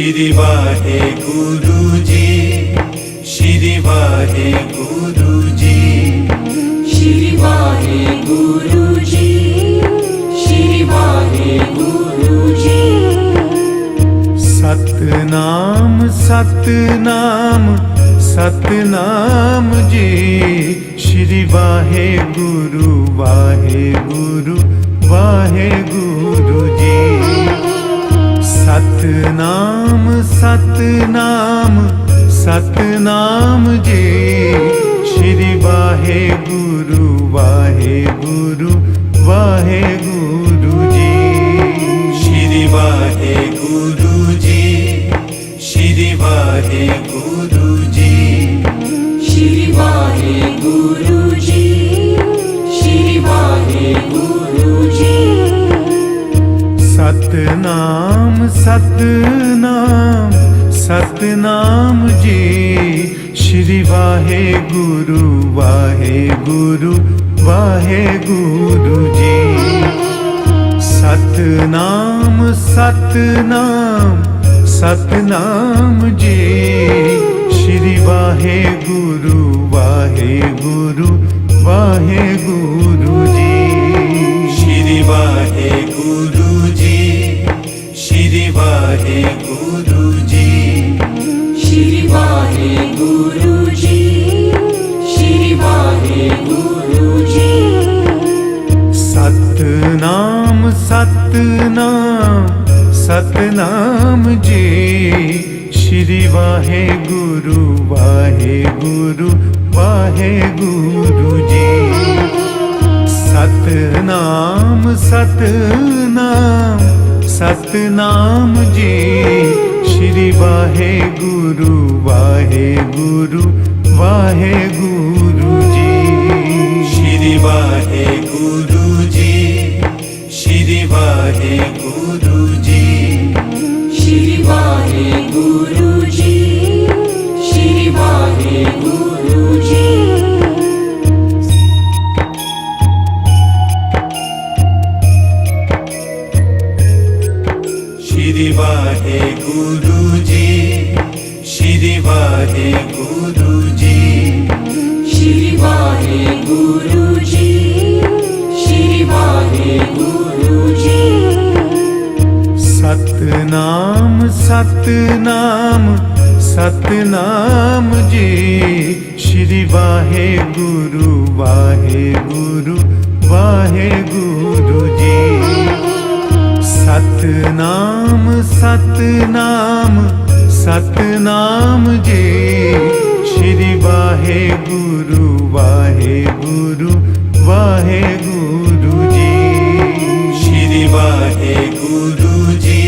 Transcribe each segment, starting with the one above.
श्री वाहेगुरु जी, श्री वाहेगुरु जी, श्री वाहेगुरु जी, श्री वाहेगुरु जी। सतनाम सतनाम सतनाम जी, श्री वाहेगुरु वाहेगुरु वाहेगुरु जी। सतनाम सतनाम सतनाम जी, श्री वाहेगुरु वाहेगुरु वाहेगुरु जी। श्री वाहेगुरु जी, श्री वाहेगुरु जी, श्री वाहेगुरु जी, श्री वाहेगुरु जी। सतनाम सतनाम सतनाम जी, श्री वाहेगुरु वाहेगुरु वाहेगुरु जी। सतनाम सतनाम सतनाम जी, श्री वाहेगुरु वाहेगुरु वाहेगुरु जी। श्री वाहेगुरु जी, श्री वाहेगुरु जी, श्री वाहेगुरु जी, श्री वाहेगुरु जी। सतनाम सतनाम सतनाम जी, श्री वाहेगुरु वाहेगुरु वाहेगुरु जी। सतनाम सतनाम सतनाम जी, श्री वाहेगुरु वाहेगुरु वाहेगुरु जी। श्री वाहेगुरु जी, श्री वाहेगुरु जी, श्री वाहेगुरु जी, श्री वाहेगुरु जी। श्री वाहेगुरु जी, श्री वाहेगुरु जी, श्री वाहेगुरु जी, श्री वाहेगुरु जी। सतनाम सतनाम सतनाम जी, श्री वाहेगुरु वाहेगुरु वाहेगुरु जी। सतनाम सतनाम सतनाम जी, श्री वाहेगुरु वाहेगुरु वाहेगुरु जी। श्री वाहेगुरु जी,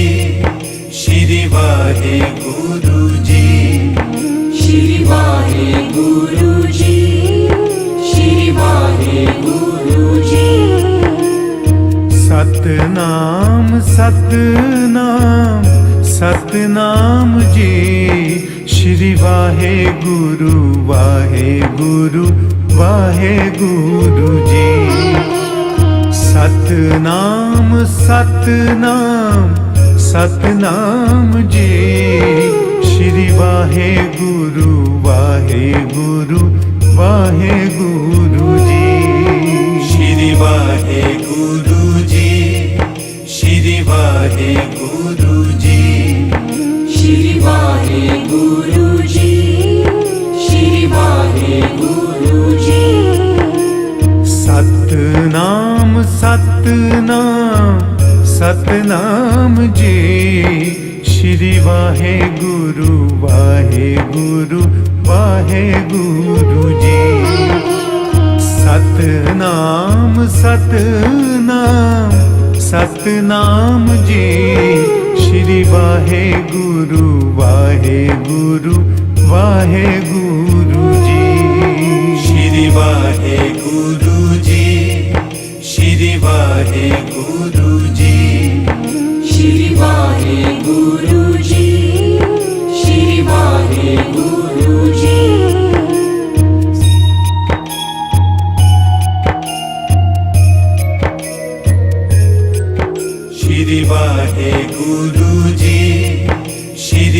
श्री वाहेगुरु जी, श्री वाहेगुरु जी, श्री वाहेगुरु जी। सतनाम सतनाम सतनाम जी, श्री वाहेगुरु वाहेगुरु वाहेगुरु जी। सतनाम सतनाम सतनाम जी, श्री वाहेगुरु वाहेगुरु वाहेगुरु जी। श्री वाहेगुरु जी, श्री वाहेगुरु जी, श्री वाहेगुरु जी, श्री वाहेगुरु जी। सतनाम सतनाम सतनाम जी, श्री वाहेगुरु वाहेगुरु वाहेगुरु जी। सतनाम सतनाम सतनाम जी, श्री वाहेगुरु वाहेगुरु वाहेगुरु जी। श्री वाहेगुरु जी, श्री वाहेगुरु जी, श्री वाहेगुरु जी, श्री वाहेगुरु जी। श्री वाहेगुरु जी, श्री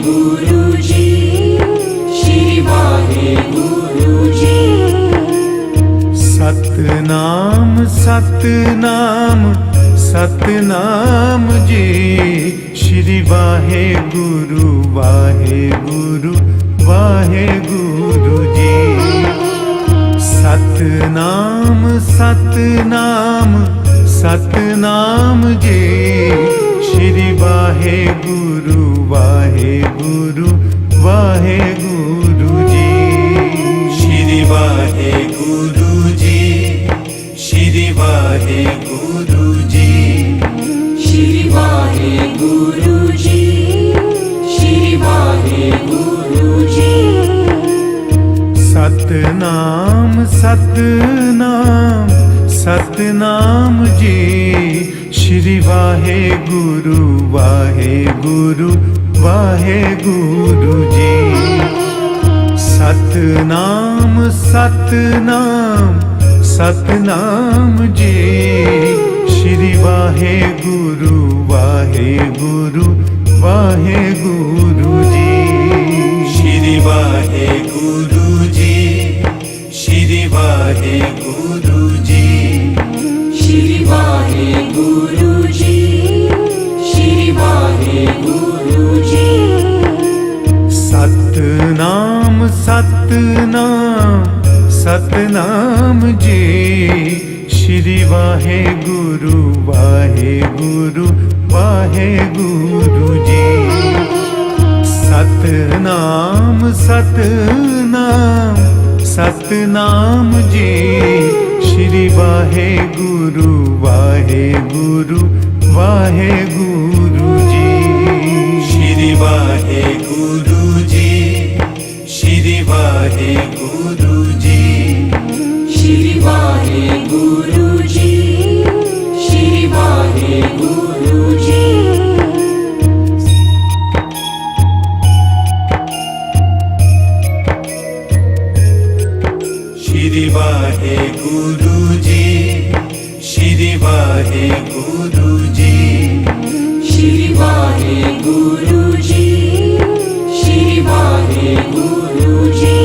गुरु जी श्री वाहेगुरु जी। सतनाम सतनाम सतनाम जी श्री वाहेगुरु वाहेगुरु वाहेगुरु जी। सतनाम सतनाम सतनाम जी श्री वाहेगुरु वाहेगुरु वाहेगुरु जी। श्री वाहेगुरु जी श्री वाहेगुरु जी। श्री वाहेगुरु जी श्री वाहेगुरु जी। सतनाम सतनाम सतनाम जी श्री वाहेगुरु वाहेगुरु वाहेगुरु जी। सतनाम सतनाम सतनाम जी श्री वाहेगुरु वाहेगुरु वाहेगुरु जी। श्री वाहेगुरु जी श्री वाहेगुरु जी। श्री वाहेगुरु जी श्री वाहेगुरु जी। सतनाम सतनाम सतनाम जी श्री वाहेगुरु वाहेगुरु वाहेगुरु जी। सतनाम सतनाम सतनाम जी श्री वाहेगुरु वाहेगुरु वाहेगुरु जी। श्री वाहेगुरु जी श्री वाहेगुरु जी। श्री वाहेगुरु जी श्री वाहेगुरु जी। श्री वाहेगुरु जी श्री वाहेगुरु जी। श्री वाहेगुरु जी श्री वाहेगुरु जी।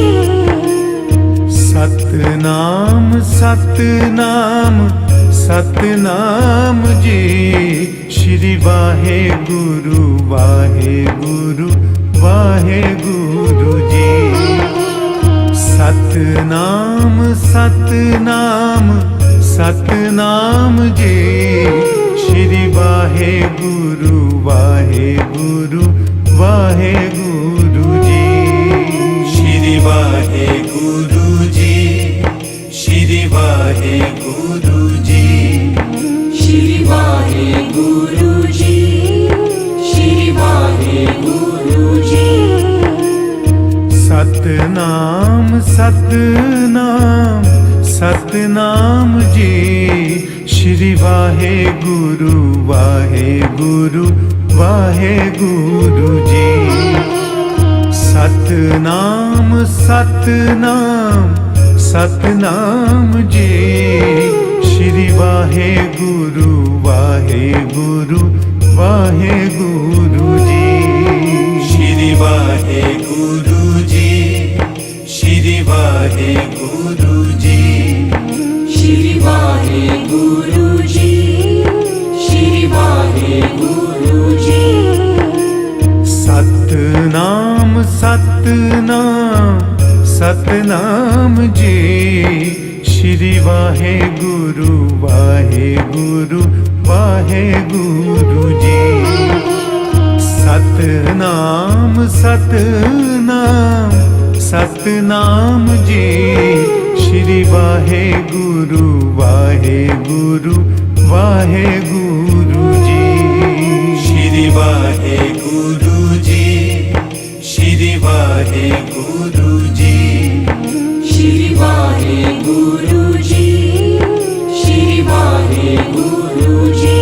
सतनाम सतनाम सतनाम जी श्री वाहेगुरु वाहेगुरु वाहेगुरु जी। सतनाम सतनाम सतनाम जी श्री वाहेगुरु वाहेगुरु वाहेगुरु जी। श्री वाहेगुरु जी श्री वाहेगुरु जी। श्री वाहेगुरु जी श्री वाहेगुरु जी। सतनाम सतनाम सतनाम जी श्री वाहेगुरु वाहेगुरु वाहेगुरु जी। सतनाम सतनाम सतनाम जी श्री वाहेगुरु वाहेगुरु वाहेगुरु जी। श्री वाहेगुरु जी श्री वाहेगुरु जी। श्री वाहेगुरु जी श्री वाहेगुरु जी। सतनाम सतनाम सतनाम जी श्री वाहेगुरु वाहेगुरु वाहेगुरु जी। सतनाम सतनाम सतनाम जी श्री वाहेगुरु वाहेगुरु वाहेगुरु जी। श्री वाहेगुरु जी श्री वाहेगुरु जी। श्री वाहेगुरु जी श्री वाहेगुरु जी।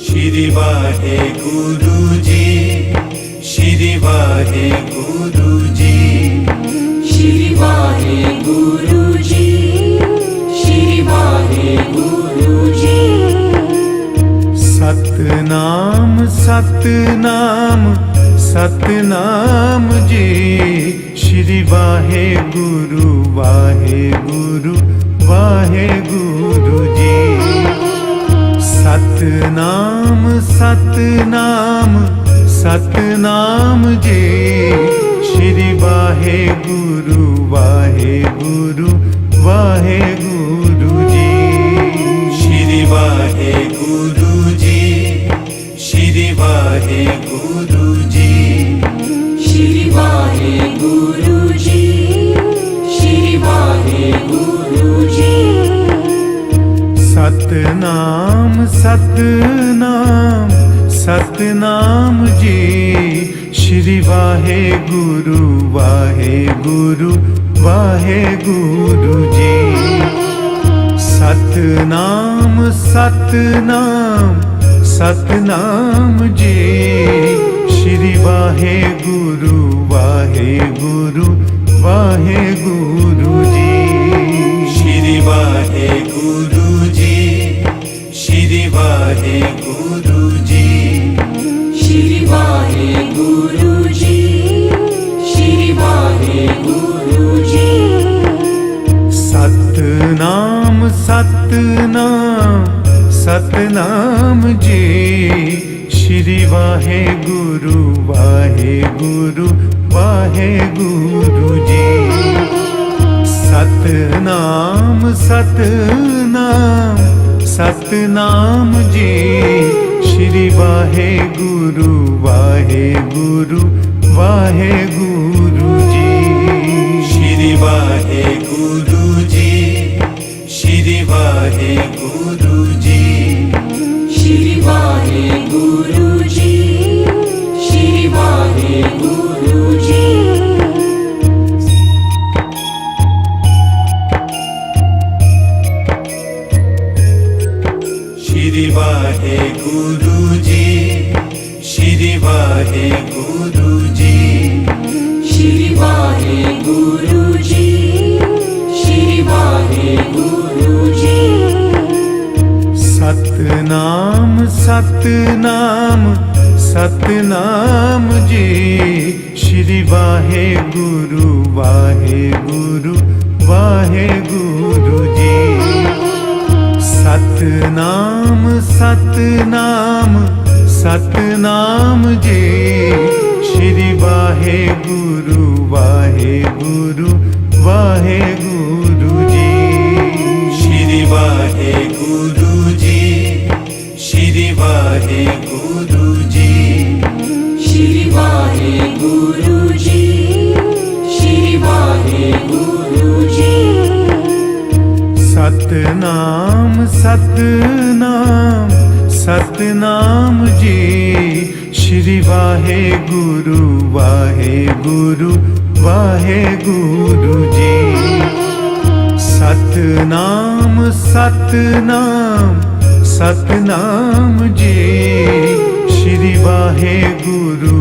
श्री वाहेगुरु जी श्री वाहेगुरु जी। श्री वाहेगुरु जी श्री वाहेगुरु सतनाम सतनाम सतनाम जी श्री वाहे गुरु जी। सतनाम सतनाम सतनाम जी श्री वाहे गुरु जी। श्री वाहे गुरु जी श्री वाहे गुरु जी। श्री वाहे गुरु जी श्री वाहे गुरु जी। सतनाम सतनाम सतनाम जी श्री वाहे गुरु जी। सतनाम सतनाम सतनाम जी श्री वाहे गुरु जी। श्री वाहे गुरु जी श्री वाहे गुरु जी। श्री वाहे गुरु जी श्री वाहे गुरु जी। सतनाम सतनाम सतनाम जी श्री वाहे गुरु जी। सतनाम सतनाम सतनाम जी श्री वाहे गुरु जी। श्री वाहे गुरु जी श्री वाहे गुरु जी। श्री वाहे गुरु जी श्री वाहे गुरु जी। श्री वाहे गुरु जी श्री वाहे गुरु जी। श्री वाहे गुरु जी श्री वाहे गुरु जी। सतनाम सतनाम सतनाम जी श्री वाहे गुरु जी। सतनाम सतनाम सतनाम जी श्री वाहे गुरु जी। श्री वाहे गुरु जी श्री वाहे गुरु जी। श्री वाहे गुरु जी श्री वाहे गुरु जी। सतनाम सतनाम सतनाम जी श्री वाहे गुरु जी। सतनाम सतनाम सतनाम जी श्री वाहे गुरु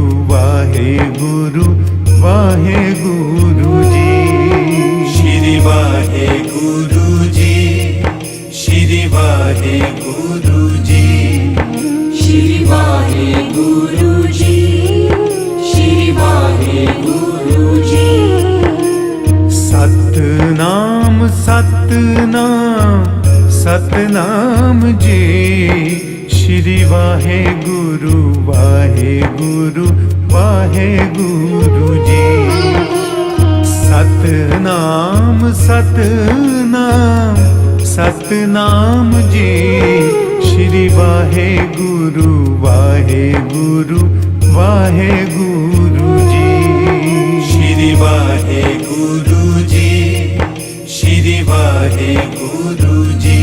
जी। श्री वाहे गुरु जी श्री वाहे गुरु जी। श्री वाहे गुरु जी श्री वाहे गुरु जी। सतनाम सतनाम सतनाम जी श्री वाहे गुरु जी। सतनाम सतनाम सतनाम जी श्री वाहे गुरु जी। श्री वाहे गुरु जी श्री वाहे गुरु जी।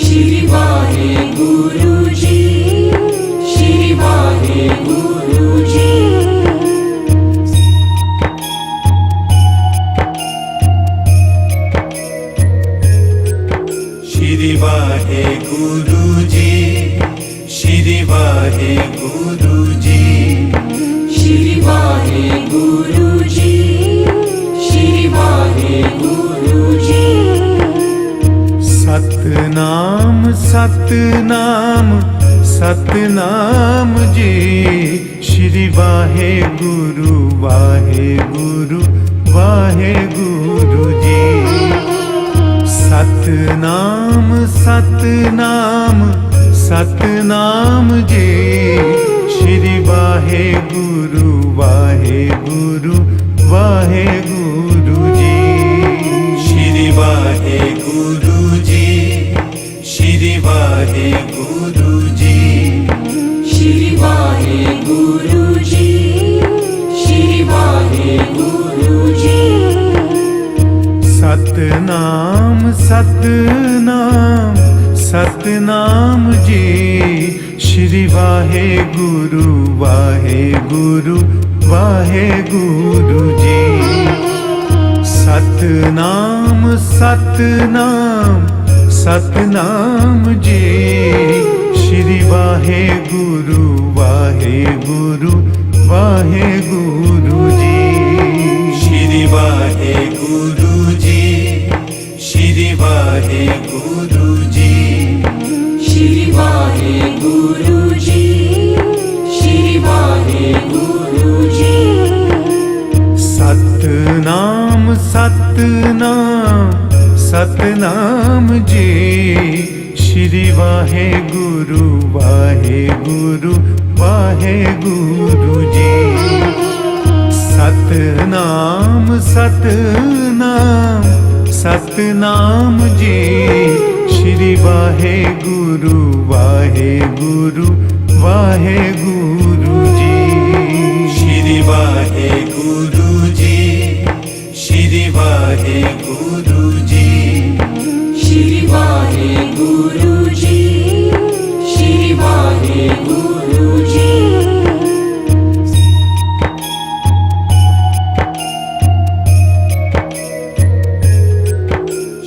श्री वाहे गुरु जी श्री वाहे गुरु जी। श्री वाहे गुरु जी श्री वाहे गुरु जी। श्री वाहे गुरु जी श्री वाहे गुरु जी। सतनाम सतनाम सतनाम जी। श्री वाहे गुरु वाहे गुरु जी। सतनाम सतनाम सतनाम जी। श्री वाहे गुरु वाहे गुरु जी। श्री वाहे गुरु जी। श्री वाहे गुरु जी। श्री वाहे गुरु जी। श्री वाहे गुरु जी। सतनाम सतनाम सतनाम जी। श्री वाहे गुरु वाहे गुरु जी। सतनाम सतनाम सतनाम जी। श्री वाहे गुरु जी। श्री वाहे गुरु जी। श्री वाहे गुरु जी। श्री वाहे गुरु जी। श्री वाहे गुरु जी। सतनाम सतनाम सतनाम जी। श्री वाहे गुरु जी। सतनाम सतनाम सतनाम जी। श्री वाहे गुरु जी। श्री वाहे गुरु जी। श्री वाहे गुरु जी। श्री वाहे गुरु जी। श्री वाहे गुरु जी।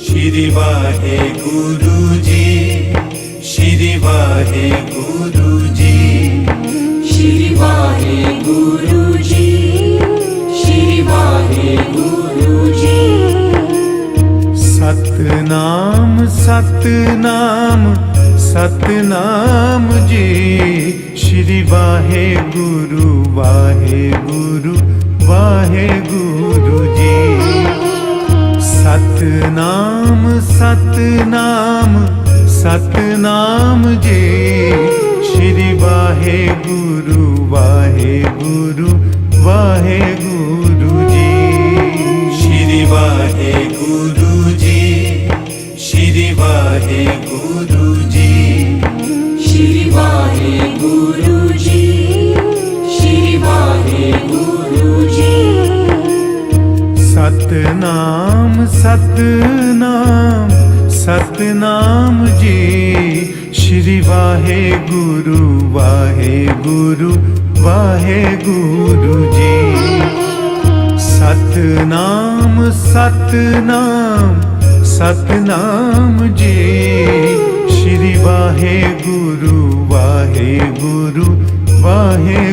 श्री वाहे गुरु जी। श्री वाहे गुरु जी। श्री वाहे गुरु जी। श्री वाहे गुरु जी। सतनाम सतनाम सतनाम जी। श्री वाहे गुरु जी। सतनाम सतनाम सतनाम जी। श्री वाहे गुरु जी। श्री वाहे गुरु जी। श्री वाहे गुरु जी। श्री वाहे गुरु जी। श्री वाहे गुरु जी। सतनाम सतनाम सतनाम जी। श्री वाहे गुरु जी। सतनाम सतनाम सतनाम जी। श्री वाहे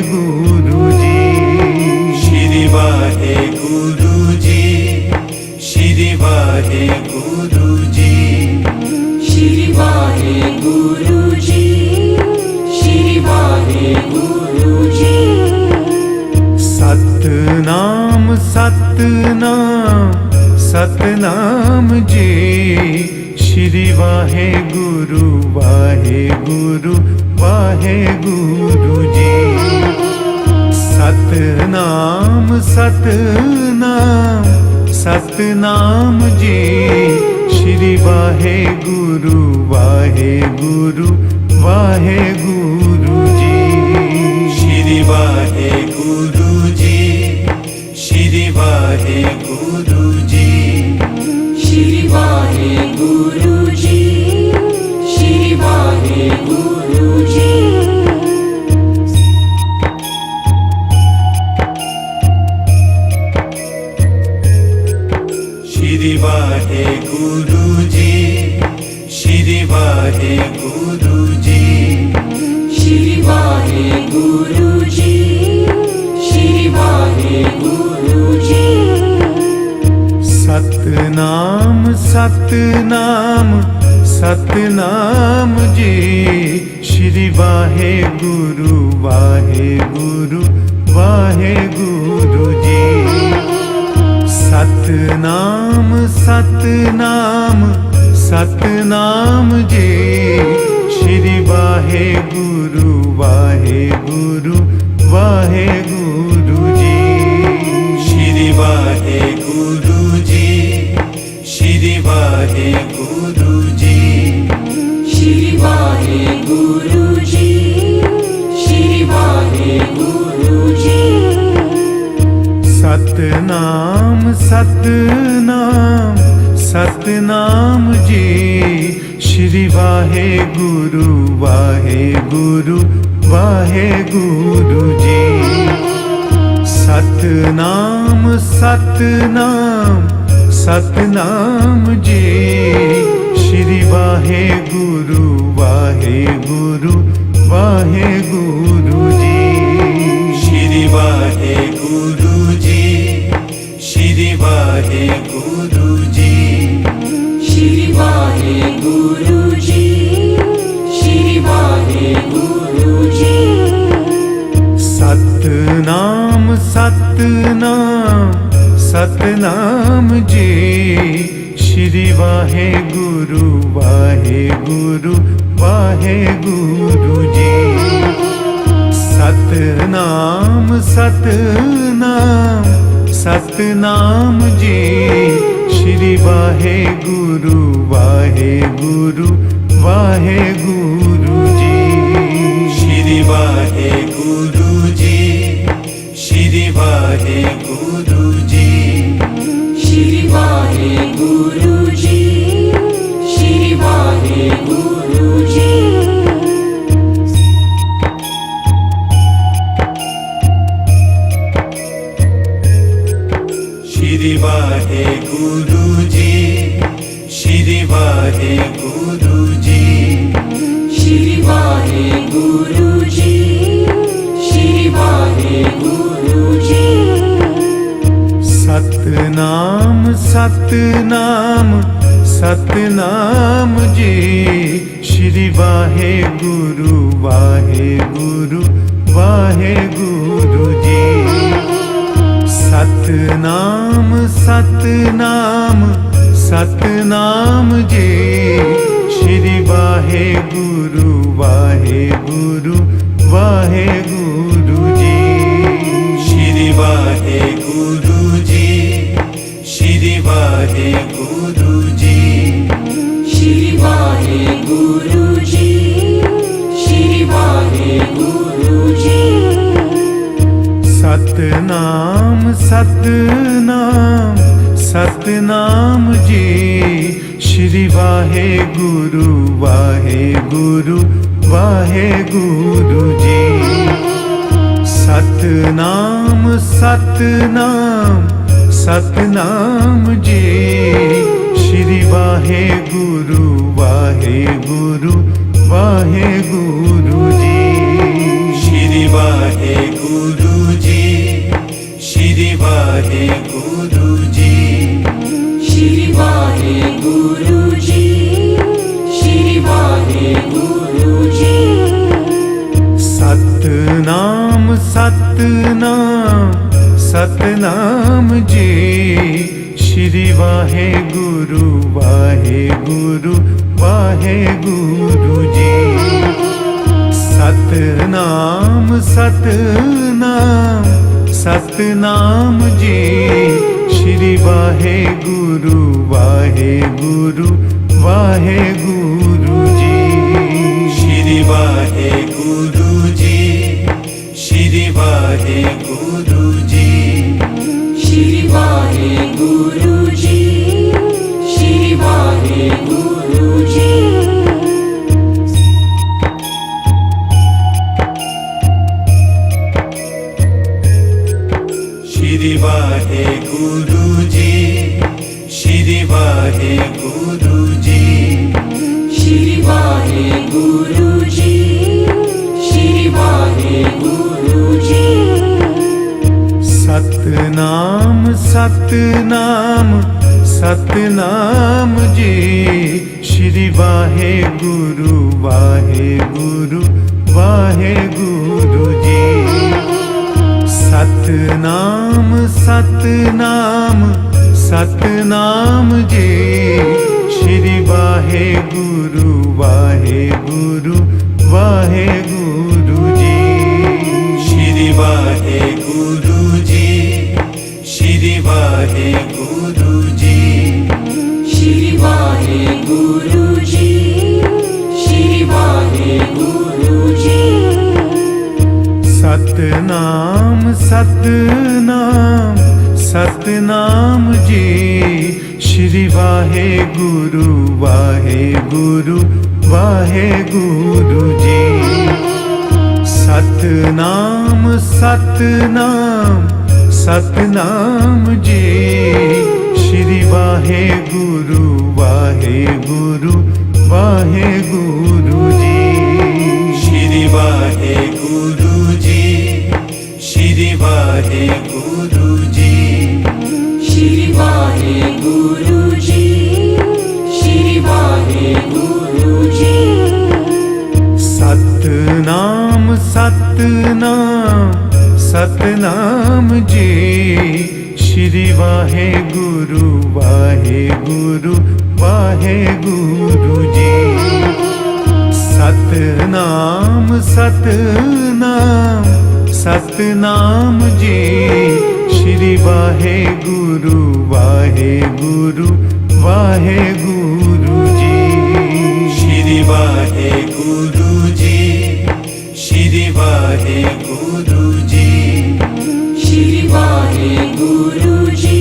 गुरु जी। श्री वाहे गुरु जी। श्री वाहे गुरु जी। श्री वाहे गुरु जी। श्री वाहे गुरु जी। सतनाम सतनाम सतनाम जी। श्री वाहे गुरु जी। सतनाम सतनाम सतनाम जी। श्री वाहे गुरु जी। श्री वाहे गुरु जी। श्री वाहे गुरु जी। श्री वाहे गुरु जी। श्री वाहे गुरु जी। श्री वाहे गुरु जी। श्री वाहे गुरु जी। श्री वाहे गुरु जी। श्री वाहे गुरु जी। सतनाम सतनाम सतनाम जी। श्री वाहे गुरु वाहे गुरु जी। सतनाम सतनाम सतनाम जी। श्री वाहे गुरु वाहे गुरु जी। श्री वाहे गुरु जी। श्री वाहे गुरु जी। श्री वाहे गुरु जी। श्री वाहे गुरु जी। सतनाम सतनाम सतनाम जी। श्री वाहे गुरु वाहे गुरु जी। सतनाम सतनाम सतनाम जी। श्री वाहे गुरु वाहे गुरु जी। श्री वाहे गुरु जी। श्री वाहे गुरु जी। श्री वाहे गुरु जी। श्री वाहे गुरु जी। सतनाम सतनाम सतनाम जी। श्री वाहे गुरु जी। सतनाम सतनाम सतनाम जी। श्री वाहे गुरु जी। श्री वाहे गुरु जी। श्री वाहे गुरु जी। श्री वाहे गुरु जी। श्री वाहे गुरु जी। श्री वाहे गुरु जी। श्री वाहे गुरु जी। श्री वाहे गुरु जी। श्री वाहे गुरु जी। सतनाम सतनाम सतनाम जी। श्री वाहे गुरु जी। सतनाम सतनाम सतनाम जी। श्री वाहे गुरु जी। श्री वाहे गुरु जी। श्री वाहे गुरु जी। श्री वाहे गुरु जी। श्री वाहे गुरु जी। सतनाम सतनाम सतनाम जी। श्री वाहे गुरु जी। सतनाम सतनाम सतनाम जी। श्री वाहे गुरु जी। श्री वाहे गुरु जी। श्री वाहे गुरु जी। श्री वाहे गुरु जी। श्री वाहे गुरु जी। सतनाम सतनाम सतनाम जी। श्री वाहे गुरु जी। सतनाम सतनाम सतनाम जी। श्री वाहे गुरु जी। श्री वाहे गुरु जी। श्री वाहे गुरु जी। श्री वाहे गुरु जी। श्री वाहे गुरु जी। श्री वाहे गुरु जी। श्री वाहे गुरु जी। श्री वाहे गुरु जी। श्री वाहे गुरु जी। सतनाम सतनाम सतनाम जी। श्री वाहे गुरु जी। सतनाम सतनाम सतनाम जी। श्री वाहे गुरु जी। श्री वाहे गुरु जी। श्री वाहे गुरु जी। श्री वाहे गुरु जी। श्री वाहे गुरु जी। सतनाम सतनाम सतनाम जी। श्री वाहे गुरु जी। सतनाम सतनाम सतनाम जी। श्री वाहे गुरु जी। श्री वाहे गुरु जी। श्री वाहे गुरु जी। श्री वाहे गुरु जी। श्री वाहे गुरु जी। सतनाम सतनाम सतनाम जी। श्री वाहे गुरु जी। सतनाम सतनाम सतनाम जी। श्री वाहे गुरु जी। श्री वाहे गुरु जी। श्री वाहे गुरु जी। श्री वाहे गुरु जी।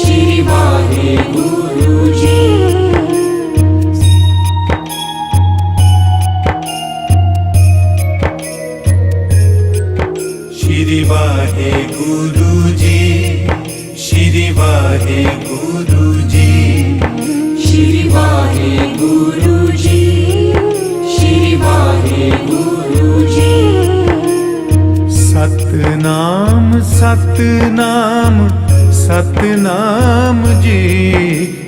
श्री वाहे गुरु जी। श्री वाहे गुरु जी। श्री वाहे गुरु जी। श्री वाहे गुरु जी। श्री वाहे गुरु जी। सतनाम सतनाम सतनाम जी।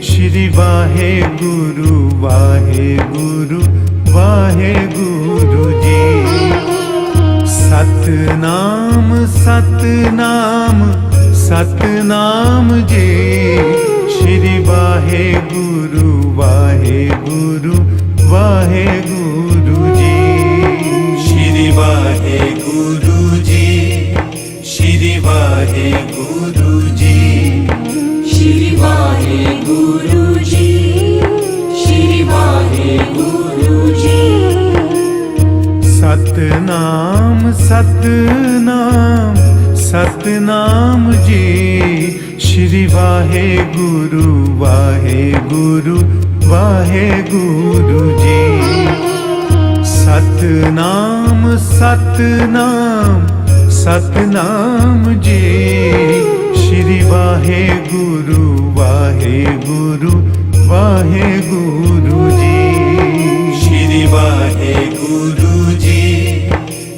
श्री वाहे गुरु जी। सतनाम सतनाम सतनाम जी। श्री वाहे गुरु जी। श्री वाहे गुरु जी। श्री वाहे गुरु जी। श्री वाहे गुरु जी। श्री वाहे गुरु जी। सतनाम सतनाम सतनाम जी। श्री वाहे गुरु जी। सतनाम सतनाम सतनाम जी। श्री वाहे गुरु जी। श्री वाहे गुरु जी।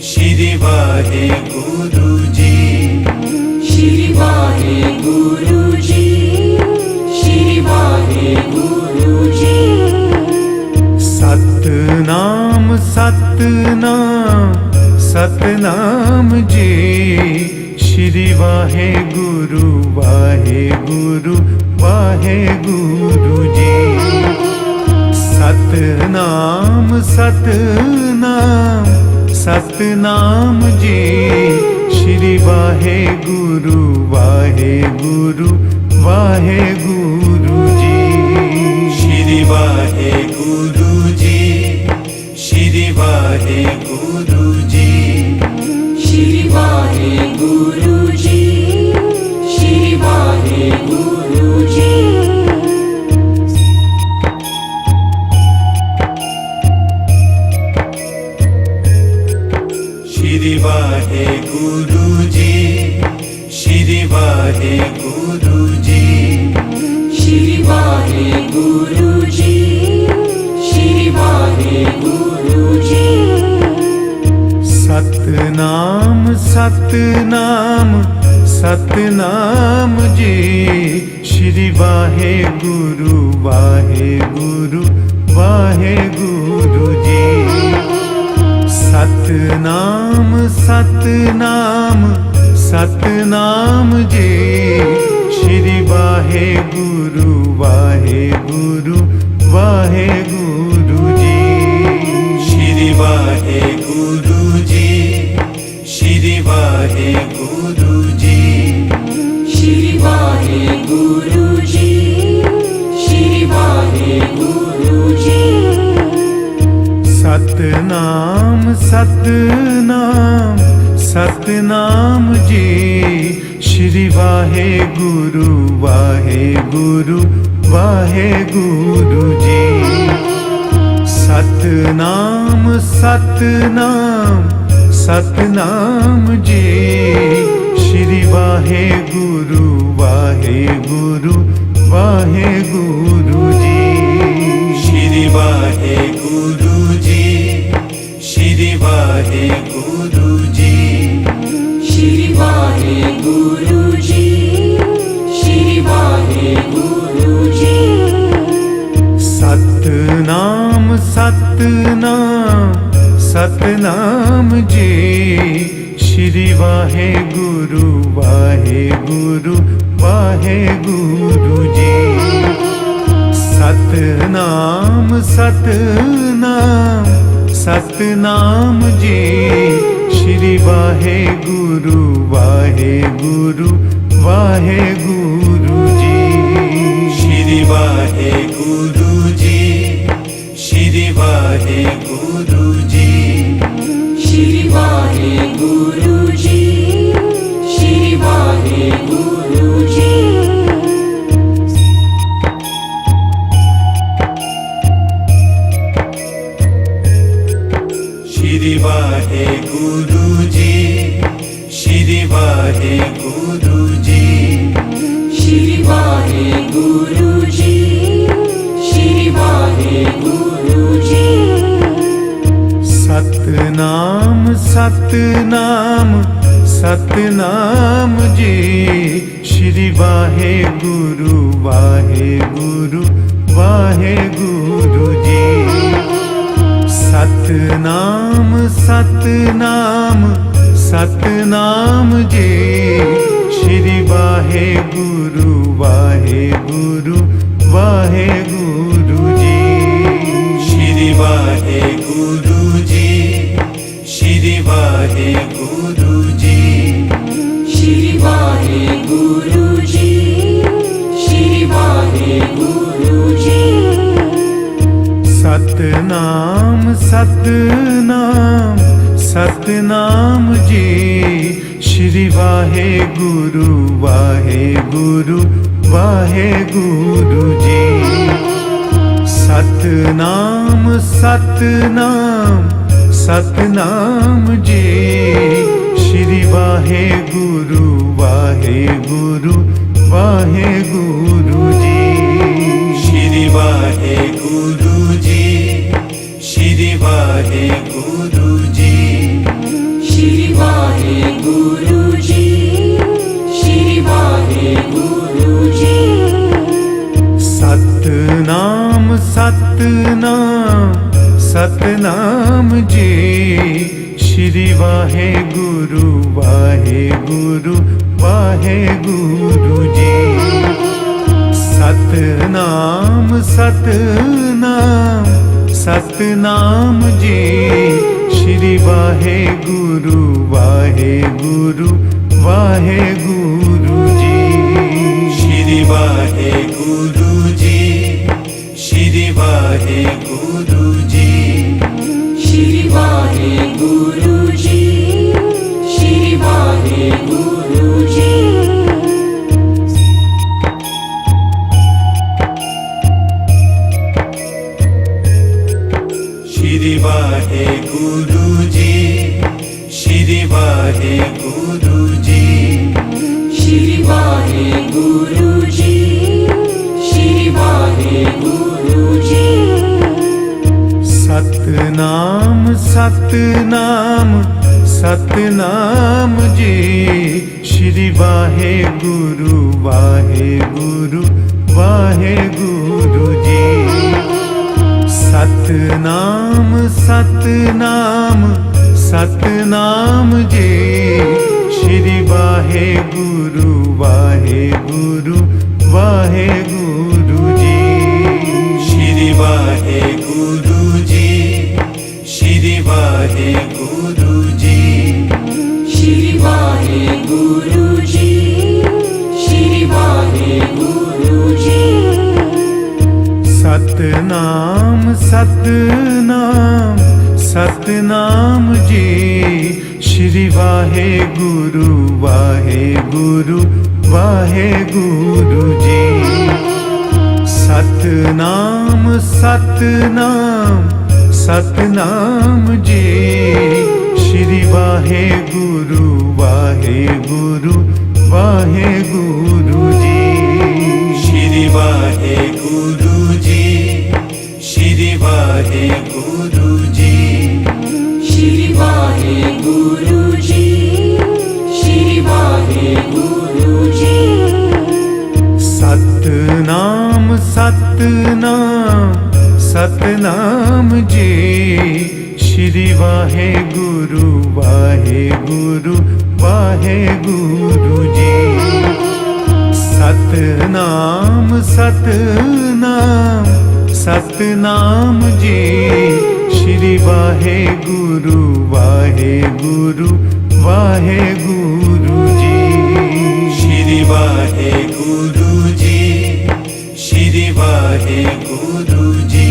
श्री वाहे गुरु जी। श्री वाहे गुरु जी। श्री वाहे गुरु जी। सतनाम सतनाम सतनाम जी। श्री वाहे गुरु जी। सतनाम सतनाम सतनाम जी। श्री वाहे गुरु जी। श्री वाहे गुरु जी। श्री वाहे गुरु जी। श्री वाहे गुरु जी। श्री वाहे गुरु जी। श्री वाहे गुरु जी। श्री वाहे गुरु जी। श्री वाहे गुरु जी। श्री वाहे गुरु जी। सतनाम सतनाम सतनाम जी। श्री वाहे गुरु वाहेगुरु वाहेगुरु जी। सतनाम सतनाम सतनाम जी। श्री वाहेगुरु वाहेगुरु वाहेगुरु जी। श्री वाहेगुरु जी। श्री वाहेगुरु जी। श्री वाहेगुरु जी। श्री वाहेगुरु जी। सतनाम सतनाम सतनाम जी। श्री वाहेगुरु वाहेगुरु वाहेगुरु जी। सतनाम सतनाम सतनाम जी। श्री वाहेगुरु वाहेगुरु वाहेगुरु जी। श्री वाहेगुरु जी। श्री वाहेगुरु जी। श्री वाहेगुरु जी। श्री वाहेगुरु जी। सतनाम सतनाम सतनाम जी। श्री वाहेगुरु वाहेगुरु वाहेगुरु जी। सतनाम सतनाम सतनाम जी। श्री वाहेगुरु वाहेगुरु वाहेगुरु जी। श्री वाहेगुरु जी। श्री वाहेगुरु जी। श्री वाहेगुरु जी। श्री वाहेगुरु जी। श्री वाहेगुरु जी। श्री वाहेगुरु जी। श्री वाहेगुरु जी। श्री वाहेगुरु जी। सतनाम सतनाम सतनाम जी। श्री वाहेगुरु वाहेगुरु वाहेगुरु जी। सतनाम सतनाम सतनाम जी। श्री वाहेगुरु वाहेगुरु वाहेगुरु जी। श्री वाहेगुरु जी। श्री वाहेगुरु जी। श्री वाहेगुरु जी। श्री वाहेगुरु जी। सतनाम सतनाम सतनाम जी। श्री वाहेगुरु वाहेगुरु वाहेगुरु जी। सतनाम सतनाम सतनाम जी। श्री वाहेगुरु वाहेगुरु वाहेगुरु जी। श्री वाहेगुरु जी। श्री वाहेगुरु जी। श्री वाहेगुरु जी। श्री वाहेगुरु जी। सतनाम सतनाम सतनाम जी। श्री वाहेगुरु वाहेगुरु वाहेगुरु जी। सतनाम सतनाम सतनाम जी। श्री वाहेगुरु वाहेगुरु वाहेगुरु जी। श्री वाहेगुरु जी। श्री वाहेगुरु जी। श्री वाहेगुरु जी। श्री वाहेगुरु जी। श्री वाहेगुरु जी। श्री वाहेगुरु जी। श्री वाहेगुरु जी। श्री वाहेगुरु जी। सतनाम सतनाम सतनाम जी। श्री वाहेगुरु वाहेगुरु वाहेगुरु गुरु जी। सतनाम सतनाम सतनाम जी। श्री वाहे गुरु वाहे गुरु जी। श्री वाहे गुरु जी। श्री वाहे गुरु जी। श्री वाहे गुरु जी। श्री वाहे गुरु जी। सतनाम सतनाम सतनाम जी। श्री वाहे गुरु वाहे गुरु जी। सतनाम सतनाम सतनाम जी। श्री वाहे गुरु जी। श्री वाहे गुरु जी। श्री वाहे गुरु जी। श्री वाहे गुरु जी। श्री वाहे गुरु जी। सतनाम सतनाम सतनाम जी। श्री वाहे गुरु जी। सतनाम सतनाम सतनाम जी। श्री वाहे गुरु जी। श्री वाहे गुरु जी। श्री वाहे गुरु जी।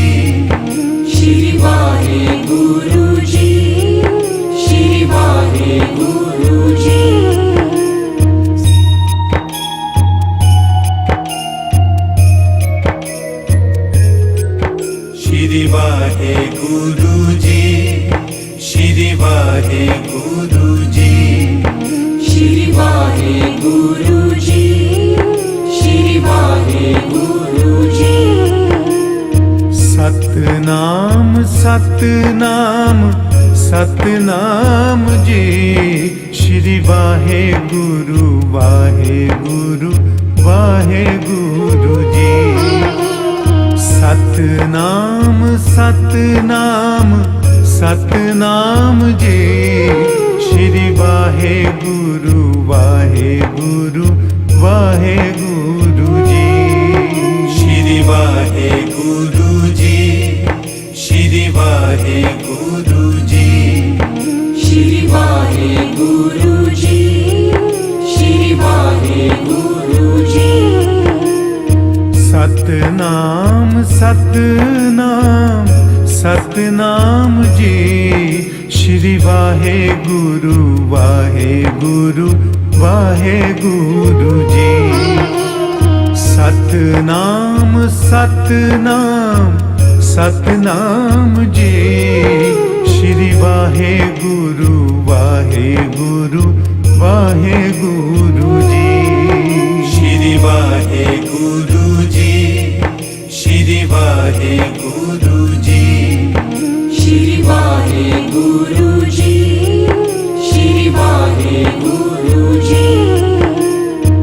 श्री वाहे गुरु जी। श्री वाहे गुरु जी। श्री वाहे गुरु जी। श्री वाहे गुरु जी। श्री वाहे गुरु जी। श्री वाहे गुरु जी। सतनाम सतनाम सतनाम जी। श्री वाहे गुरु जी। सतनाम सतनाम सतनाम जी। श्री वाहे गुरु जी। श्री वाहे गुरु जी। श्री वाहे गुरु जी। श्री वाहे गुरु जी। श्री वाहे गुरु जी। सतनाम सतनाम सतनाम जी। श्री वाहे गुरु जी। सतनाम सतनाम सतनाम जी। श्री वाहे गुरु जी। श्री वाहे गुरु जी। श्री वाहे गुरु जी। श्री वाहे गुरु जी। श्री वाहे गुरु जी।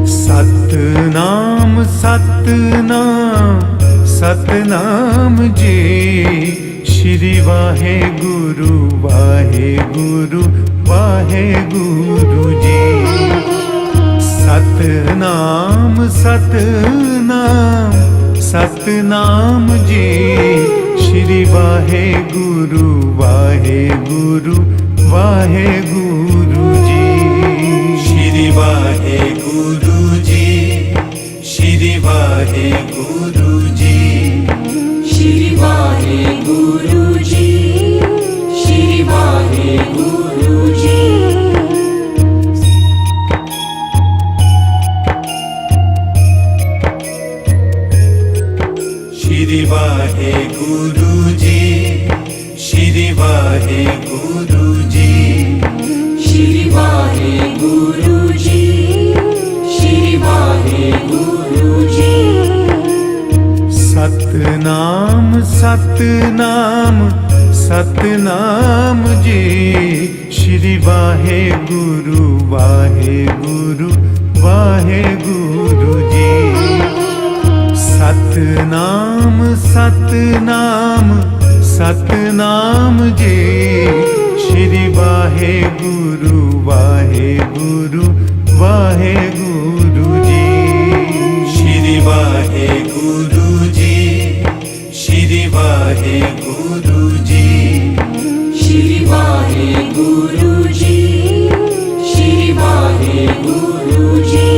सतनाम सतनाम सतनाम जी। श्री वाहे गुरु जी। सतनाम सतनाम सतनाम जी। श्री वाहे गुरु जी। श्री वाहे गुरु जी। श्री वाहे गुरु जी। श्री वाहे गुरु जी। श्री वाहे गुरु जी। श्री वाहे गुरु जी। श्री वाहे गुरु जी। श्री वाहे गुरु जी। श्री वाहे गुरु जी। सतनाम सतनाम सतनाम जी। श्री वाहे गुरु जी। सतनाम सतनाम सतनाम जी श्री वाहे गुरु वाहे गुरु जी श्री वाहे गुरु जी श्री वाहे गुरु जी श्री वाहे गुरु जी श्री वाहे गुरु जी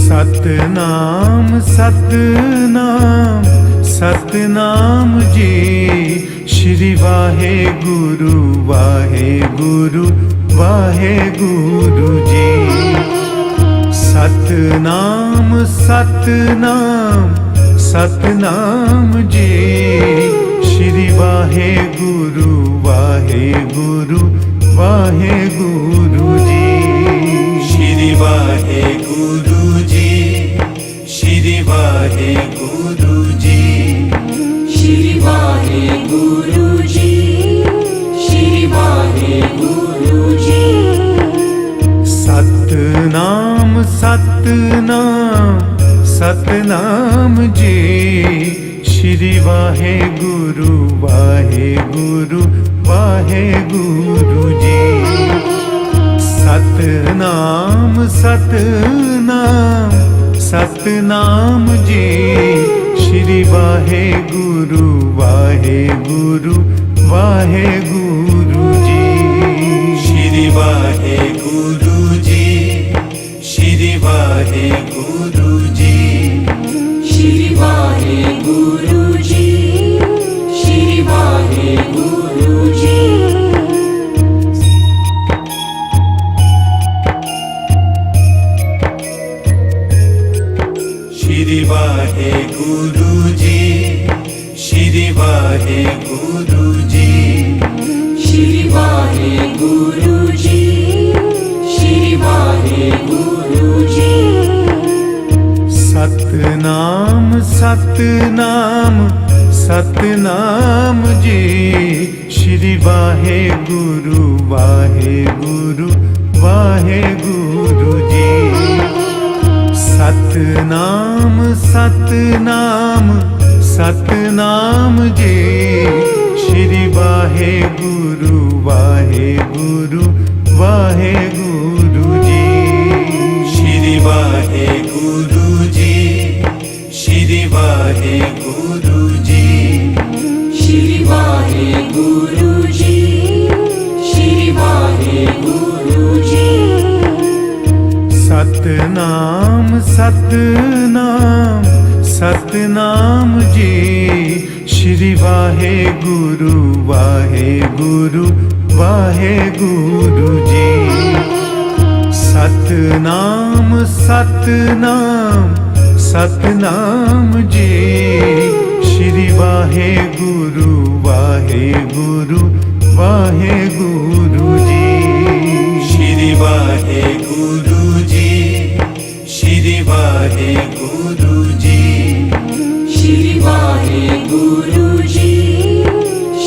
सतनाम सतनाम सतनाम जी श्री वाहे गुरु वाहे गुरु जी सतनाम सतनाम सतनाम जी श्री वाहे गुरु वाहे गुरु जी श्री वाहे गुरु जी श्री वाहे गुरु जी श्री वाहे गुरु जी श्री वाहे गुरु जी सतनाम सतनाम सतनाम जी श्री वाहे गुरु जी सतनाम सतनाम सतनाम जी श्री वाहे गुरु जी श्री वाहे गुरु जी श्री वाहे गुरु जी श्री वाहे गुरु जी श्री वाहे गुरु जी श्री वाहे गुरु जी श्री वाहे गुरु जी श्री वाहे गुरु जी श्री वाहे गुरु जी सतनाम सतनाम सतनाम जी श्री वाहे गुरु जी सतनाम सतनाम सतनाम जी श्री वाहे गुरु जी श्री वाहे गुरु जी श्री वाहे गुरु जी श्री वाहे गुरु जी श्री वाहे गुरु जी सतनाम सतनाम सतनाम जी श्री वाहे गुरु जी सतनाम सतनाम सतनाम जी श्री वाहे गुरु जी श्री वाहे गुरु जी श्री वाहे गुरु जी श्री वाहे गुरु जी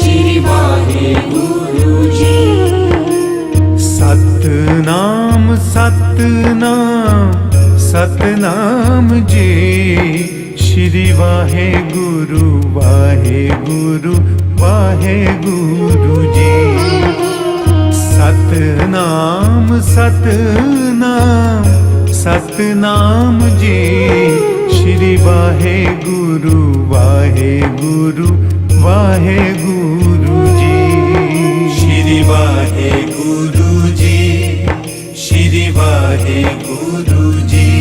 श्री वाहे गुरु जी सतनाम सतनाम सतनाम जी श्री वाहे गुरु जी सतनाम सतनाम सतनाम जी श्री वाहे गुरु जी श्री वाहे गुरु जी श्री वाहे गुरु जी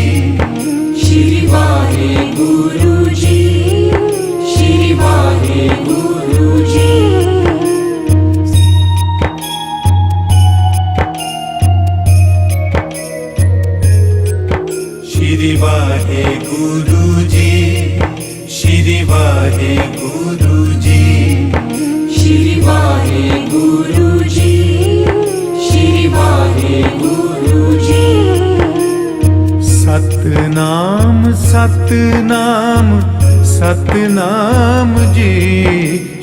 श्री वाहे गुरु जी श्री वाहे गुरु जी श्री वाहे गुरु जी श्री वाहे गुरु जी श्री वाहे गुरु जी श्री वाहे गुरु जी सतनाम सतनाम सतनाम जी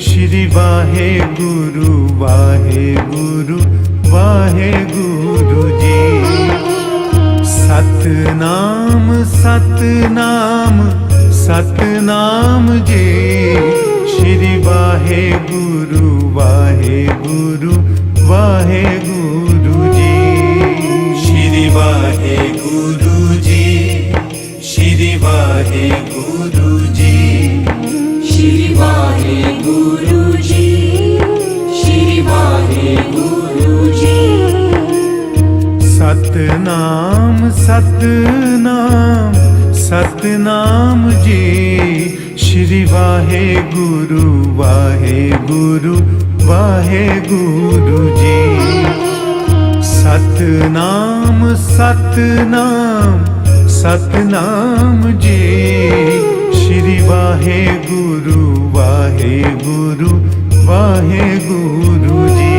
श्री वाहे गुरु जी सतनाम सतनाम सतनाम जी श्री वाहे गुरु वाहे गुरु जी। श्री वाहे गुरु जी श्री वाहे गुरु जी श्री वाहे गुरु जी श्री वाहे गुरु जी। सतनाम सतनाम सतनाम जी श्री वाहे गुरु वाहे गुरु जी। सतनाम सतनाम सतनाम जी श्री वाहे गुरु जी।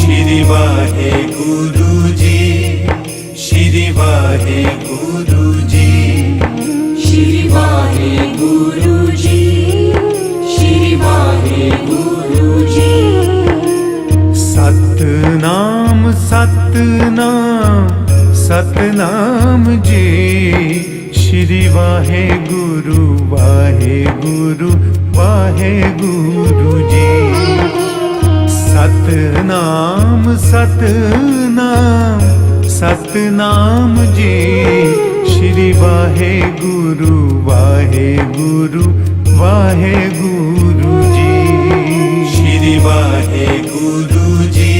श्री वाहे गुरु जी श्री वाहे गुरु जी श्री वाहे गुरु जी श्री वाहे गुरु जी। सतनाम सतनाम सतनाम जी श्री वाहे गुरु जी। सतनाम सतनाम सतनाम जी श्री वाहे गुरु जी। श्री वाहे गुरु जी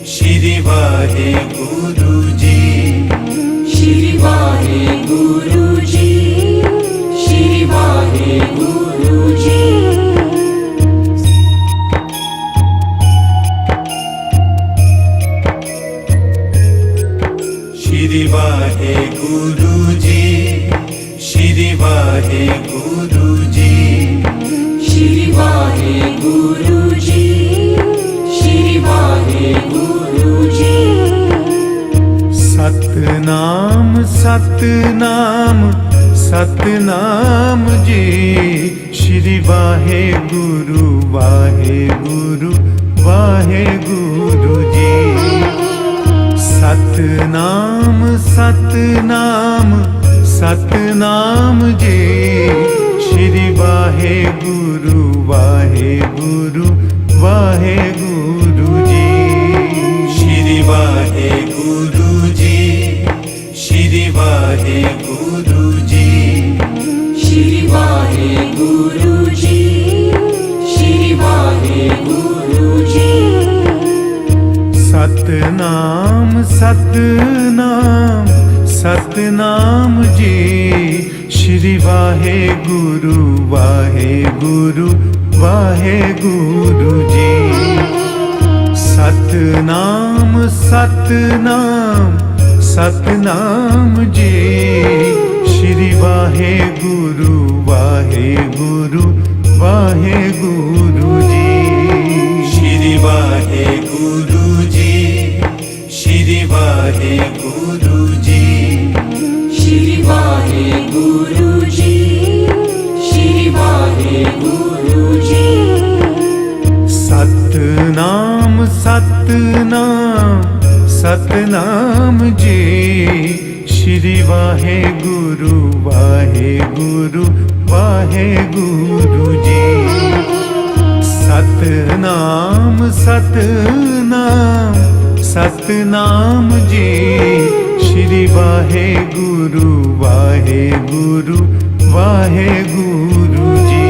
श्री वाहे गुरु जी श्री वाहे गुरु जी श्री वाहे गुरु जी। श्री वाहे गुरु जी श्री वाहे गुरु जी श्री वाहे गुरु जी श्री वाहे गुरु जी। सतनाम सतनाम सतनाम जी श्री वाहे गुरु जी। सतनाम सतनाम सतनाम जी श्री वाहे गुरु जी। श्री वाहे गुरु जी श्री वाहे गुरु जी श्री वाहे गुरु जी श्री वाहे गुरु जी। सतनाम सतनाम सतनाम जी श्री वाहे गुरु जी। सतनाम सतनाम सतनाम जी श्री वाहे गुरु जी। श्री वाहे गुरु जी श्री वाहे गुरु जी श्री वाहे गुरु जी श्री वाहे गुरु जी। सतनाम सतनाम सतनाम जी श्री वाहे गुरु जी। सतनाम सतनाम सतनाम जी श्री वाहे गुरु जी।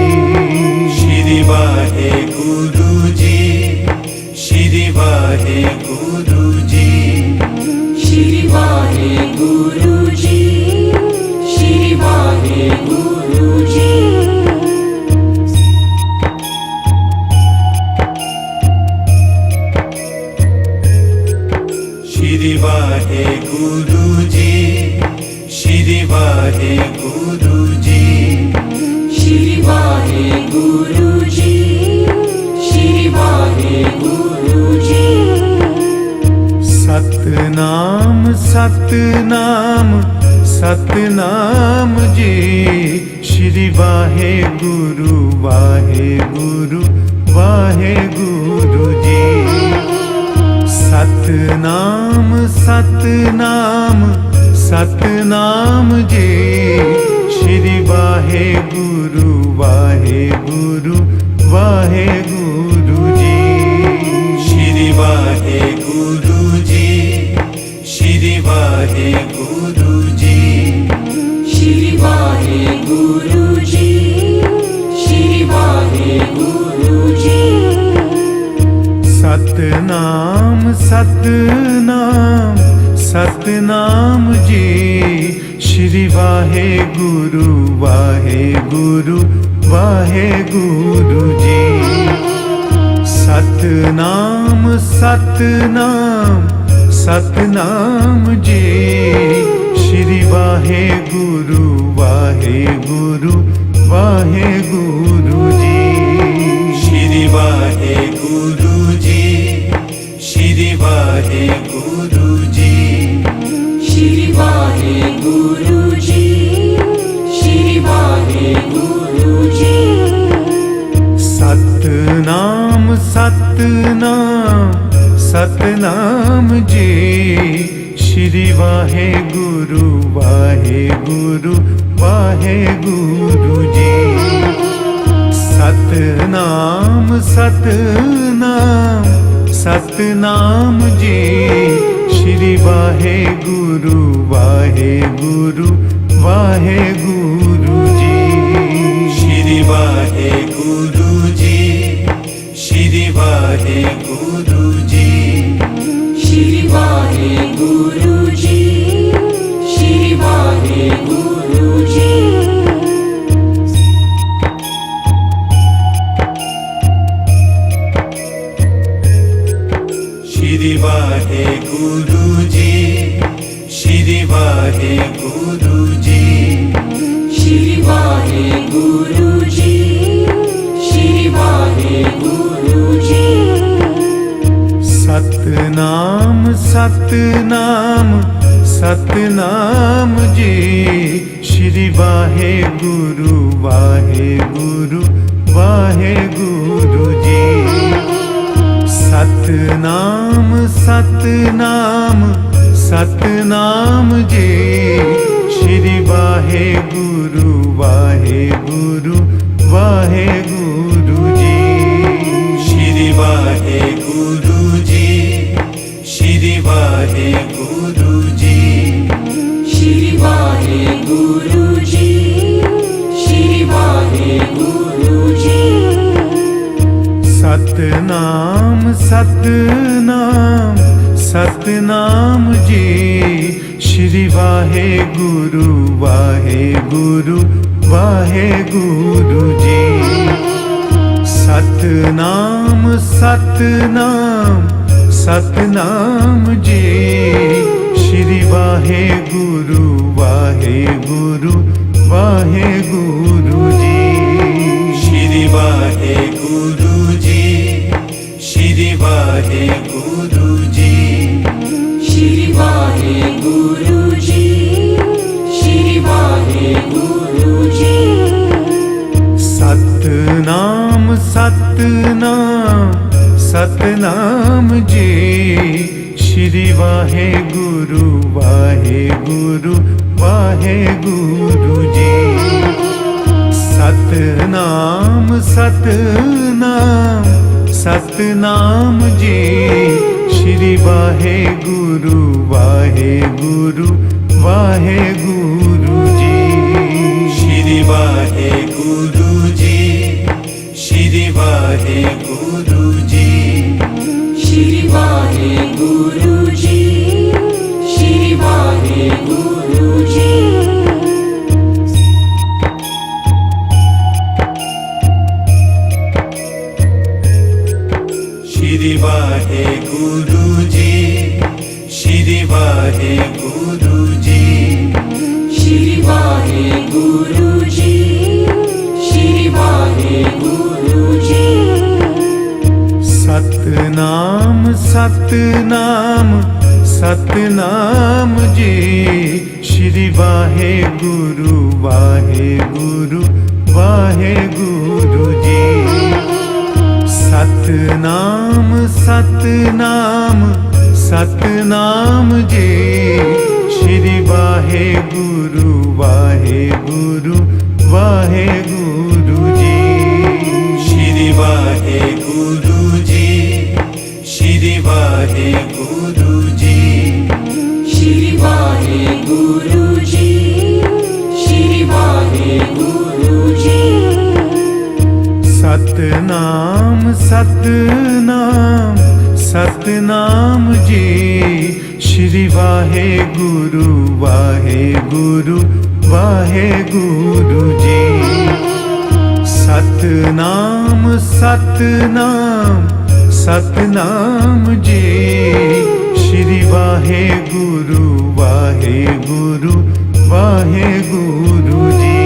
श्री वाहे गुरु जी श्री वाहे गुरु जी श्री वाहे गुरु जी श्री वाहे गुरु जी। श्री वाहे गुरु जी श्री वाहे गुरु जी श्री वाहे गुरु जी श्री वाहे गुरु जी। सतनाम सतनाम सतनाम जी श्री वाहे गुरु जी। सतनाम सतनाम सतनाम जी श्री वाहे वाहेगुरु जी। श्री वाहेगुरु जी, श्री वाहेगुरु जी, श्री वाहेगुरु जी, श्री वाहेगुरु जी। सतनाम सतनाम सतनाम जी। श्री वाहेगुरु वाहेगुरु वाहेगुरु जी। सतनाम सतनाम सतनाम जी। श्री वाहेगुरु वाहेगुरु वाहेगुरु जी। श्री वाहेगुरु जी, श्री वाहेगुरु जी, श्री वाहेगुरु जी, श्री वाहेगुरु जी। सतनाम सतनाम सतनाम जी। श्री वाहेगुरु वाहेगुरु वाहेगुरु जी। सतनाम सतनाम सतनाम जी। श्री वाहेगुरु वाहेगुरु वाहेगुरु जी। श्री वाहेगुरु जी, श्री वाहेगुरु जी, श्री वाहेगुरु जी, श्री वाहेगुरु जी। श्री वाहेगुरु जी, श्री वाहेगुरु जी, श्री वाहेगुरु जी, श्री वाहेगुरु जी। सतनाम सतनाम सतनाम जी। श्री वाहेगुरु वाहेगुरु वाहेगुरु जी। सतनाम सतनाम सतनाम जी। श्री वाहेगुरु वाहेगुरु वाहेगुरु जी। श्री वाहेगुरु जी, श्री वाहेगुरु जी, श्री वाहेगुरु जी, श्री वाहेगुरु जी। सतनाम सतनाम सतनाम जी। श्री वाहेगुरु वाहेगुरु वाहेगुरु जी। सतनाम सतनाम सतनाम जी। श्री वाहेगुरु वाहेगुरु वाहेगुरु जी। श्री वाहेगुरु जी, श्री वाहेगुरु जी, श्री वाहेगुरु जी, श्री वाहेगुरु जी। सतनाम सतनाम सतनाम जी। श्री वाहेगुरु वाहेगुरु वाहेगुरु जी। सतनाम सतनाम सतनाम जी। श्री वाहेगुरु वाहेगुरु वाहेगुरु जी। श्री वाहेगुरु जी, श्री वाहेगुरु जी, श्री वाहेगुरु जी, श्री वाहेगुरु जी। श्री वाहेगुरु जी, श्री वाहेगुरु जी, श्री वाहेगुरु जी, श्री वाहेगुरु जी। सतनाम सतनाम सतनाम जी। श्री वाहेगुरु वाहेगुरु वाहेगुरु जी। सतनाम सतनाम सतनाम जी। श्री वाहेगुरु वाहेगुरु वाहेगुरु जी। श्री वाहे ਵਾਹਿਗੁਰੂ ਜੀ ਸ਼੍ਰੀ ਵਾਹਿਗੁਰੂ ਜੀ ਸ਼੍ਰੀ ਵਾਹਿਗੁਰੂ ਜੀ ਸ਼੍ਰੀ ਵਾਹਿਗੁਰੂ ਜੀ ਸਤਨਾਮ ਸਤਨਾਮ ਸਤਨਾਮ ਜੀ ਸ਼੍ਰੀ ਵਾਹਿਗੁਰੂ ਵਾਹਿਗੁਰੂ ਵਾਹਿਗੁਰੂ ਜੀ ਸਤਨਾਮ ਸਤਨਾਮ ਸਤਨਾਮ ਜੀ ਸ਼੍ਰੀ ਵਾਹਿਗੁਰੂ ਵਾਹਿਗੁਰੂ ਵਾਹਿਗੁਰੂ ਜੀ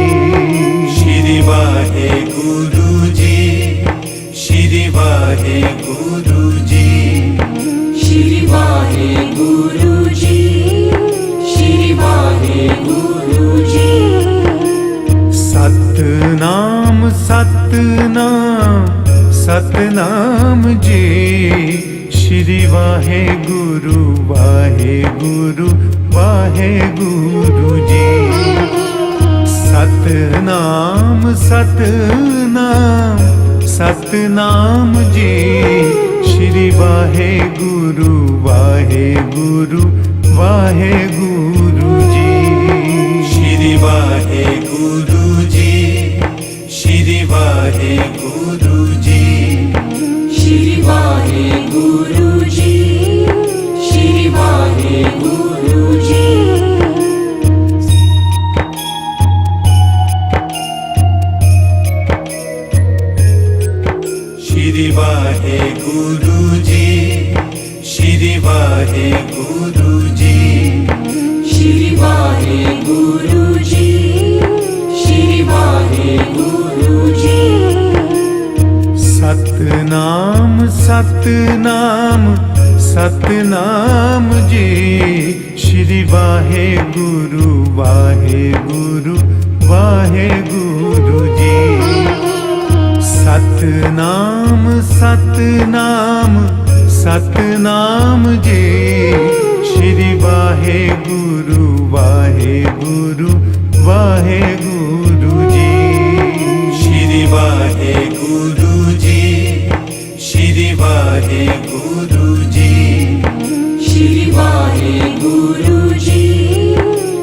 ਸ਼੍ਰੀ ਵਾਹਿਗੁਰੂ ਜੀ ਸ਼੍ਰੀ ਵਾਹਿਗੁਰੂ ਜੀ ਸ਼੍ਰੀ ਵਾਹਿਗੁਰੂ ਜੀ ਸ਼੍ਰੀ ਵਾਹਿਗੁਰੂ ਜੀ ਸਤਨਾਮ ਸਤਨਾਮ ਸਤਨਾਮ ਜੀ ਸ਼੍ਰੀ ਵਾਹਿਗੁਰੂ ਵਾਹਿਗੁਰੂ ਵਾਹਿਗੁਰੂ ਜੀ ਸਤਨਾਮ ਸਤਨਾਮ ਸਤਨਾਮ ਜੀ ਸ਼੍ਰੀ ਵਾਹਿਗੁਰੂ ਵਾਹਿਗੁਰੂ ਵਾਹਿਗੁਰੂ ਜੀ ਸ਼੍ਰੀ ਵਾਹਿਗੁਰੂ ਜੀ ਸ਼੍ਰੀ ਵਾਹਿਗੁਰੂ ਜੀ ਸ਼੍ਰੀ ਵਾਹਿਗੁਰੂ ਜੀ ਸ਼੍ਰੀ ਵਾਹਿਗੁਰੂ ਜੀ ਸ਼੍ਰੀ ਵਾਹਿਗੁਰੂ ਜੀ ਸ਼੍ਰੀ ਵਾਹਿਗੁਰੂ ਜੀ ਸ਼੍ਰੀ ਵਾਹਿਗੁਰੂ ਜੀ ਸ਼੍ਰੀ ਵਾਹਿਗੁਰੂ ਜੀ ਸਤਨਾਮ ਸਤਨਾਮ ਸਤਨਾਮ ਜੀ ਸ਼੍ਰੀ ਵਾਹਿਗੁਰੂ ਵਾਹਿਗੁਰੂ ਵਾਹਿਗੁਰੂ ਜੀ ਸਤਨਾਮ ਸਤਨਾਮ ਸਤਨਾਮ ਜੀ ਸ਼੍ਰੀ ਵਾਹਿਗੁਰੂ ਵਾਹਿਗੁਰੂ ਵਾਹਿਗੁਰੂ ਜੀ ਸ਼੍ਰੀ ਵਾਹਿਗੁਰੂ ਜੀ ਸ਼੍ਰੀ ਵਾਹਿਗੁਰੂ ਜੀ ਸ਼੍ਰੀ ਵਾਹਿਗੁਰੂ ਜੀ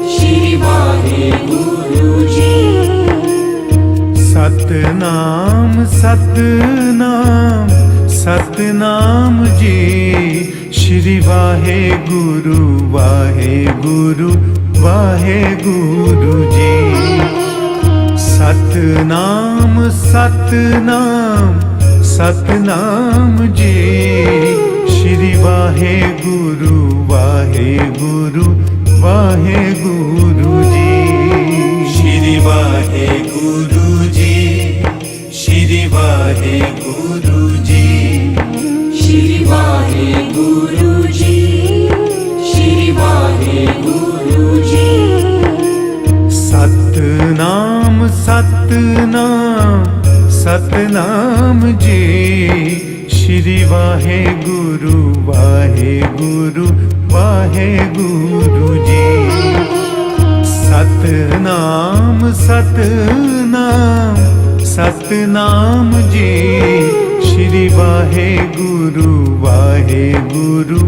ਸ਼੍ਰੀ ਵਾਹਿਗੁਰੂ ਜੀ ਸਤਨਾਮ ਸਤਨਾਮ ਸਤਨਾਮ ਜੀ ਸ਼੍ਰੀ ਵਾਹਿਗੁਰੂ ਵਾਹਿਗੁਰੂ ਵਾਹਿਗੁਰੂ ਜੀ ਸਤਨਾਮ ਸਤਨਾਮ ਸਤਨਾਮ ਜੀ ਸ਼੍ਰੀ ਵਾਹਿਗੁਰੂ ਵਾਹਿਗੁਰੂ ਵਾਹਿਗੁਰੂ ਜੀ ਸ਼੍ਰੀ ਵਾਹਿਗੁਰੂ ਜੀ ਸ਼੍ਰੀ ਵਾਹਿਗੁਰੂ ਜੀ ਸ਼੍ਰੀ ਵਾਹਿਗੁਰੂ ਜੀ ਸ਼੍ਰੀ ਵਾਹਿਗੁਰੂ ਜੀ ਸਤਨਾਮ ਸਤਨਾਮ ਸਤਨਾਮ ਜੀ ਸ਼੍ਰੀ ਵਾਹਿਗੁਰੂ ਵਾਹਿਗੁਰੂ ਵਾਹਿਗੁਰੂ ਜੀ ਸਤਨਾਮ ਸਤਨਾਮ ਸਤਨਾਮ ਜੀ ਸ਼੍ਰੀ ਵਾਹਿਗੁਰੂ ਵਾਹਿਗੁਰੂ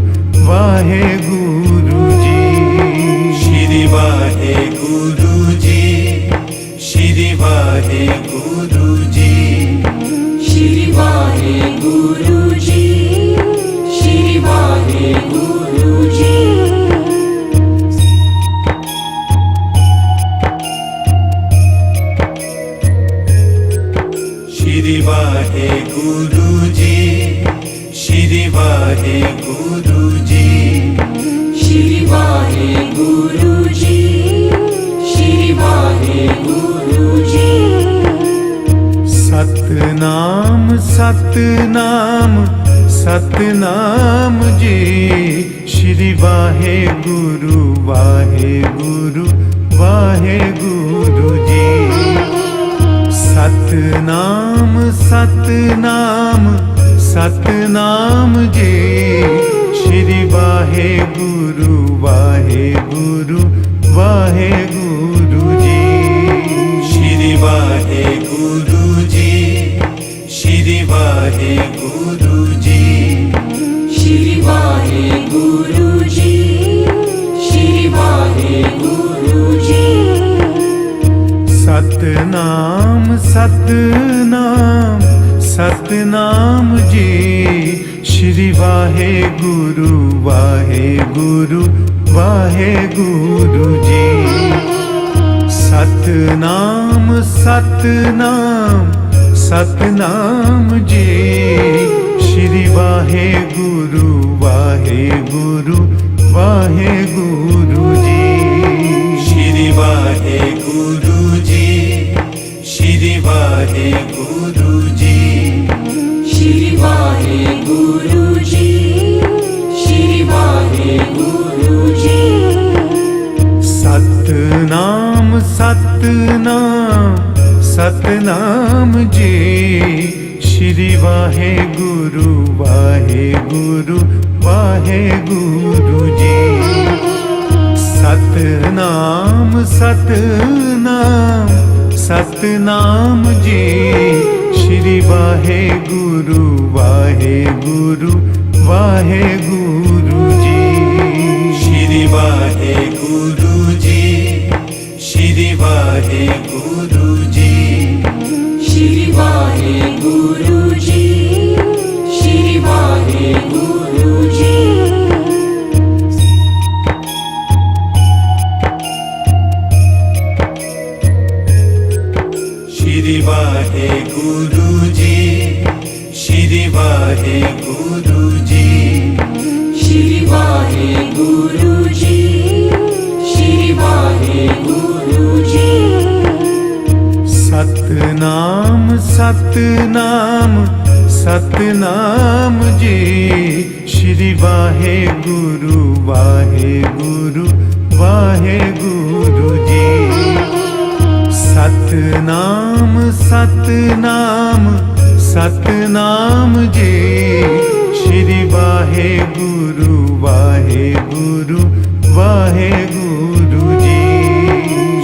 ਵਾਹਿਗੁਰੂ ਜੀ ਸ਼੍ਰੀ ਵਾਹਿਗੁਰੂ ਜੀ ਸ਼੍ਰੀ ਵਾਹਿਗੁਰੂ ਜੀ ਸ਼੍ਰੀ ਵਾਹਿਗੁਰੂ ਜੀ ਸ਼੍ਰੀ ਵਾਹਿਗੁਰੂ ਜੀ ਸ਼੍ਰੀ ਵਾਹਿਗੁਰੂ ਜੀ ਸ਼੍ਰੀ ਵਾਹਿਗੁਰੂ ਜੀ ਸ਼੍ਰੀ ਵਾਹਿਗੁਰੂ ਜੀ ਸ਼੍ਰੀ ਵਾਹਿਗੁਰੂ ਜੀ ਸਤਨਾਮ ਸਤਨਾਮ ਸਤਨਾਮ ਜੀ ਸ਼੍ਰੀ ਵਾਹਿਗੁਰੂ ਵਾਹਿਗੁਰੂ ਵਾਹਿਗੁਰੂ ਜੀ ਸਤਨਾਮ ਸਤਨਾਮ ਸਤਨਾਮ ਜੀ ਸ਼੍ਰੀ ਵਾਹਿਗੁਰੂ ਵਾਹਿਗੁਰੂ ਵਾਹਿਗੁਰੂ ਜੀ ਸ਼੍ਰੀ ਵਾਹਿਗੁਰੂ ਜੀ ਸ਼੍ਰੀ ਵਾਹਿਗੁਰੂ गुरु जी श्री वाहेगुरु जी श्री वाहेगुरु जी सतनाम सतनाम सतनाम जी श्री वाहेगुरु वाहेगुरु वाहेगुरु जी सतनाम सतनाम सतनाम जी श्री वाहेगुरु वाहेगुरु वाहेगुरु जी श्री वाहेगुरु जी श्री वाहेगुरु जी श्री वाहेगुरु जी श्री वाहेगुरु जी सतनाम सतनाम सतनाम जी श्री वाहेगुरु वाहेगुरु वाहेगुरु जी सतनाम सतनाम सतनाम जी श्री वाहेगुरु वाहेगुरु वाहेगुरु जी श्री वाहेगुरु जी श्री वाहेगुरु जी श्री वाहेगुरु जी श्री वाहेगुरु जी श्री वाहेगुरु जी श्री वाहेगुरु जी श्री वाहेगुरु जी श्री वाहेगुरु जी सतनाम सतनाम सतनाम जी श्री वाहेगुरु वाहेगुरु वाहेगुरु जी सतनाम सतनाम सतनाम जी श्री वाहेगुरु वाहेगुरु वाहेगुरु जी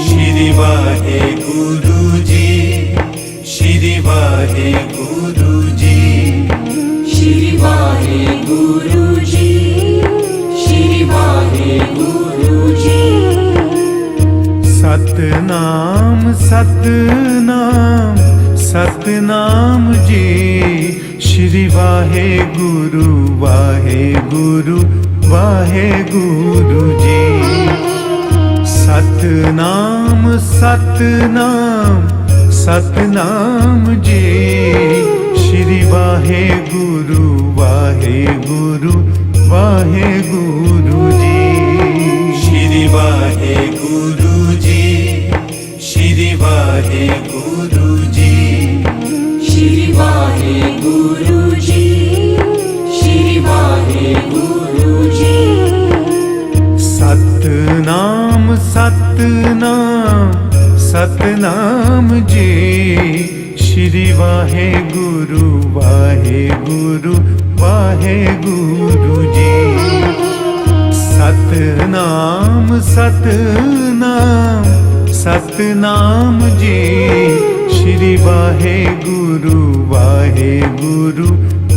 श्री वाहेगुरु जी श्री वाहेगुरु जी श्री वाहेगुरु जी श्री वाहेगुरु जी सतनाम सतनाम सतनाम जी श्री वाहेगुरु वाहेगुरु वाहेगुरु जी सतनाम सतनाम सतनाम जी श्री वाहेगुरु वाहेगुरु वाहेगुरु जी श्री वाहेगुरु जी श्री वाहेगुरु जी श्री वाहेगुरु जी श्री वाहेगुरु जी सतनाम सतनाम सतनाम जी श्री वाहेगुरु वाहेगुरु वाहेगुरु जी सतनाम सतनाम सतनाम जी श्री वाहेगुरु वाहेगुरु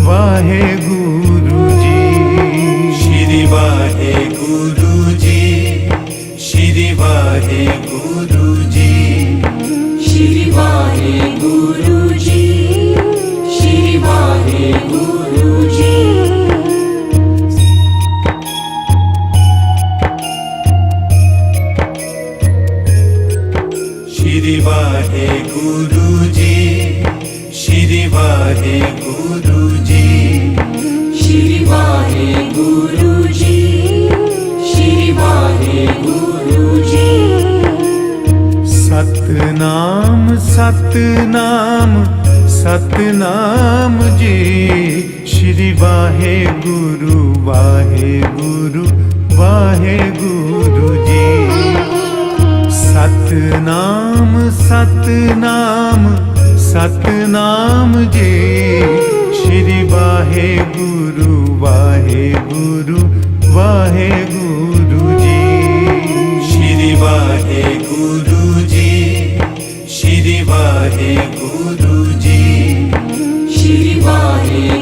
वाहेगुरु जी श्री वाहेगुरु जी श्री वाहेगुरु जी श्री वाहेगुरु जी श्री वाहेगुरु जी श्री वाहेगुरु जी श्री वाहेगुरु जी श्री वाहेगुरु जी श्री वाहेगुरु जी सतनाम सतनाम सतनाम जी श्री वाहेगुरु वाहेगुरु वाहेगुरु जी सतनाम सतनाम सतनाम जी श्री वाहेगुरु वाहेगुरु वाहेगुरु जी श्री वाहेगुरु जी श्री वाहेगुरु जी श्री वाहे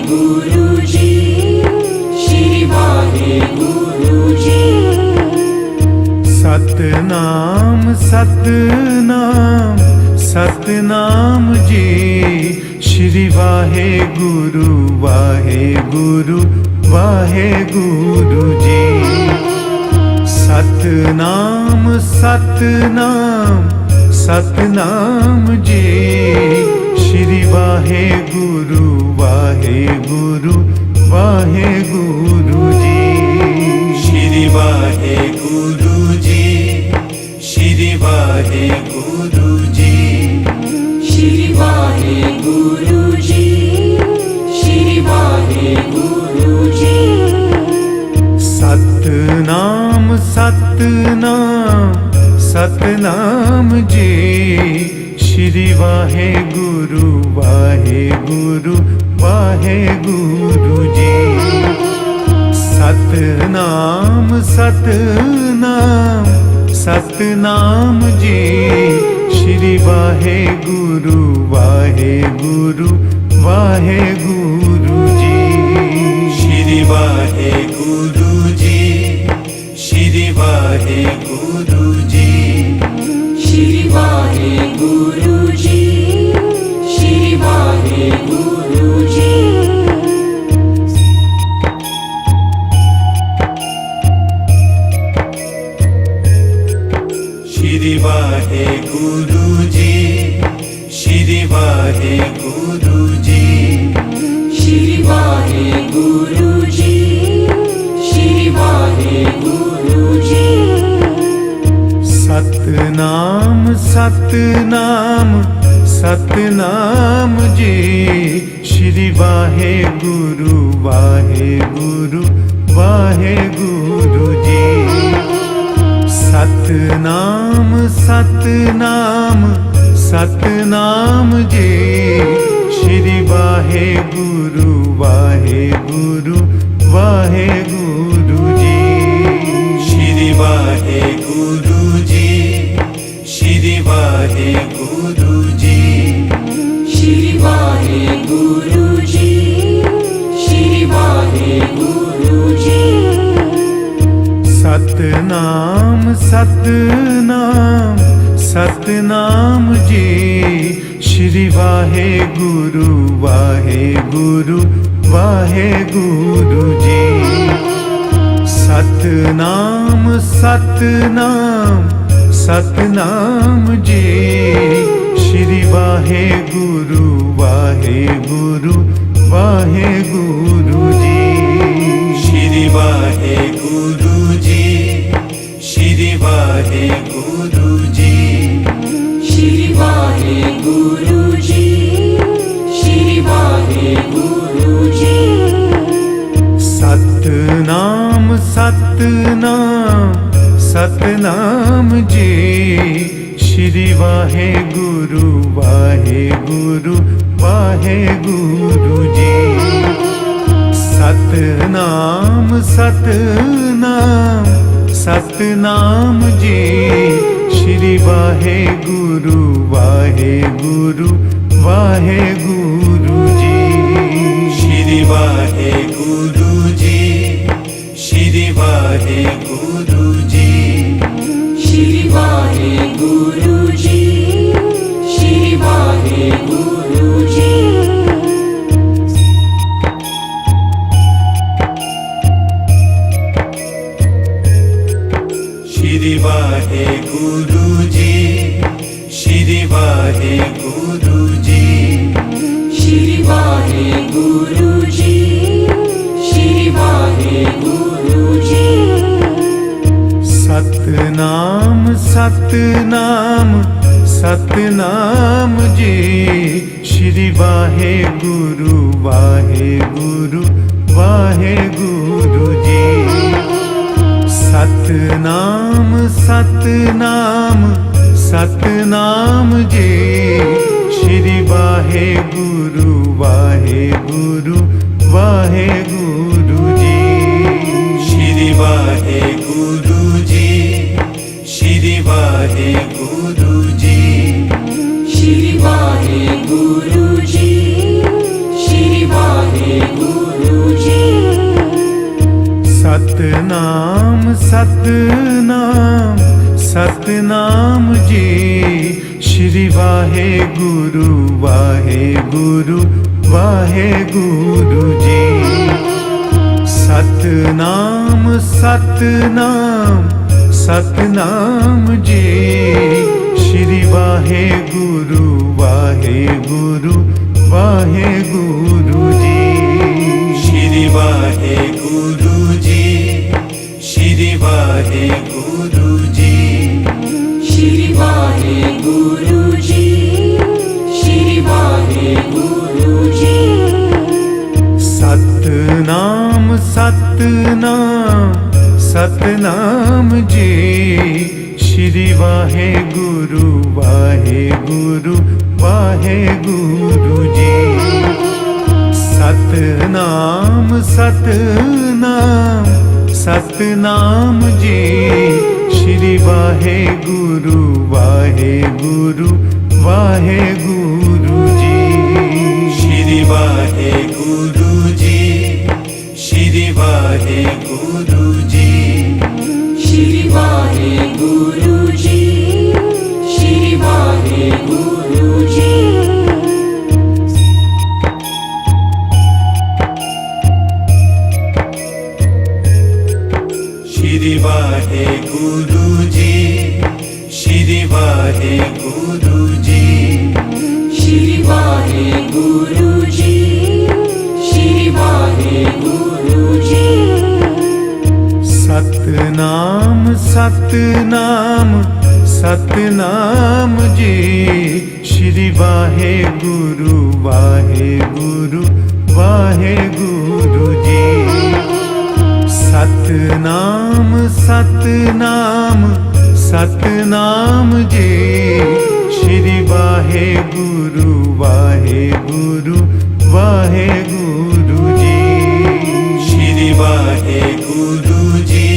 सतनाम सतनाम सतनाम जी श्री वाहे गुरु वाहे गुरु जी। सतनाम सतनाम सतनाम जी श्री वाहे गुरु जी। श्री वाहे गुरु जी, श्री वाहे गुरु जी, श्री वाहे गुरु जी, श्री वाहे गुरु जी। सतनाम सतनाम सतनाम जी श्री वाहे गुरु जी। सतनाम सतनाम सतनाम जी श्री वाहे गुरु जी। श्री वाहे गुरु जी, श्री वाहे गुरु जी, श्री वाहे गुरु जी, श्री वाहे गुरु जी। श्री वाहे गुरु जी, श्री वाहे गुरु जी, श्री वाहे गुरु जी, श्री वाहे गुरु जी। सतनाम सतनाम सतनाम जी श्री वाहे गुरु जी। सतनाम सतनाम सतनाम जी श्री वाहे गुरु जी। श्री वाहे गुरु जी, श्री वाहे गुरु जी, श्री वाहे गुरु जी, श्री वाहे गुरु जी। सतनाम सतनाम सतनाम जी श्री वाहे गुरु जी। सतनाम सतनाम सतनाम जी श्री वाहे गुरु जी। श्री वाहे गुरु जी, श्री वाहे गुरु जी, श्री वाहे गुरु जी, श्री वाहे गुरु जी। सतनाम सतनाम सतनाम जी श्री वाहे गुरु जी। सतनाम सतनाम सतनाम जी श्री वाहे गुरु जी। श्री वाहे गुरु जी, श्री वाहे गुरु जी, श्री वाहे गुरु जी, श्री वाहे गुरु जी। श्री वाहे गुरु जी, श्री वाहे गुरु जी, श्री वाहे गुरु जी, श्री वाहे गुरु जी। सतनाम सतनाम सतनाम जी श्री वाहे गुरु जी। सतनाम सतनाम सतनाम जी श्री वाहे गुरु जी। श्री वाहे गुरु जी, श्री वाहे गुरु जी, श्री वाहे गुरु जी, श्री वाहे गुरु जी। सतनाम सतनाम सतनाम जी। श्री वाहे गुरु वाहेगुरु वाहेगुरु जी। सतनाम सतनाम सतनाम जी। श्री वाहे गुरु वाहेगुरु वाहेगुरु जी। श्री वाहे गुरु जी। श्री वाहे गुरु जी। श्री वाहे गुरु जी। श्री वाहे गुरु जी। सतनाम सतनाम सतनाम जी। श्री वाहे गुरु वाहेगुरु वाहेगुरु जी। सतनाम सतनाम सतनाम जी। श्री वाहे गुरु वाहेगुरु वाहेगुरु जी। श्री वाहे गुरु जी। श्री वाहे गुरु जी। श्री वाहे गुरु जी। श्री वाहे गुरु जी। श्री वाहे गुरु जी। श्री वाहे गुरु जी। श्री वाहे गुरु जी। श्री वाहे गुरु जी। सतनाम सतनाम सतनाम जी। श्री वाहे गुरु वाहेगुरु वाहेगुरु जी। सतनाम सतनाम सतनाम जी। श्री वाहे गुरु वाहेगुरु वाहेगुरु जी। श्री वाहे गुरु जी।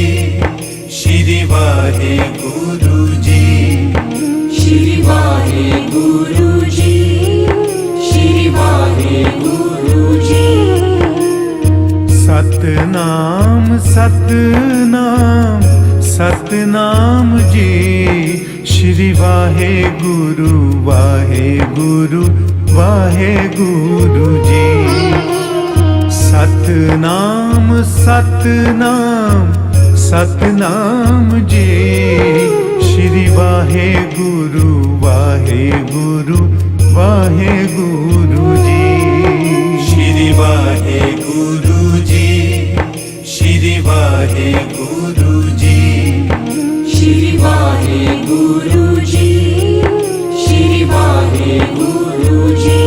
श्री वाहे गुरु जी। श्री वाहे गुरु जी। श्री वाहे गुरु जी। सतनाम सतनाम सतनाम जी। श्री वाहे गुरु वाहेगुरु वाहेगुरु जी। सतनाम सतनाम सतनाम जी। श्री वाहे गुरु वाहेगुरु वाहेगुरु जी। श्री वाहे गुरु जी। श्री वाहे गुरु जी। श्री वाहे गुरु जी। श्री वाहे गुरु जी।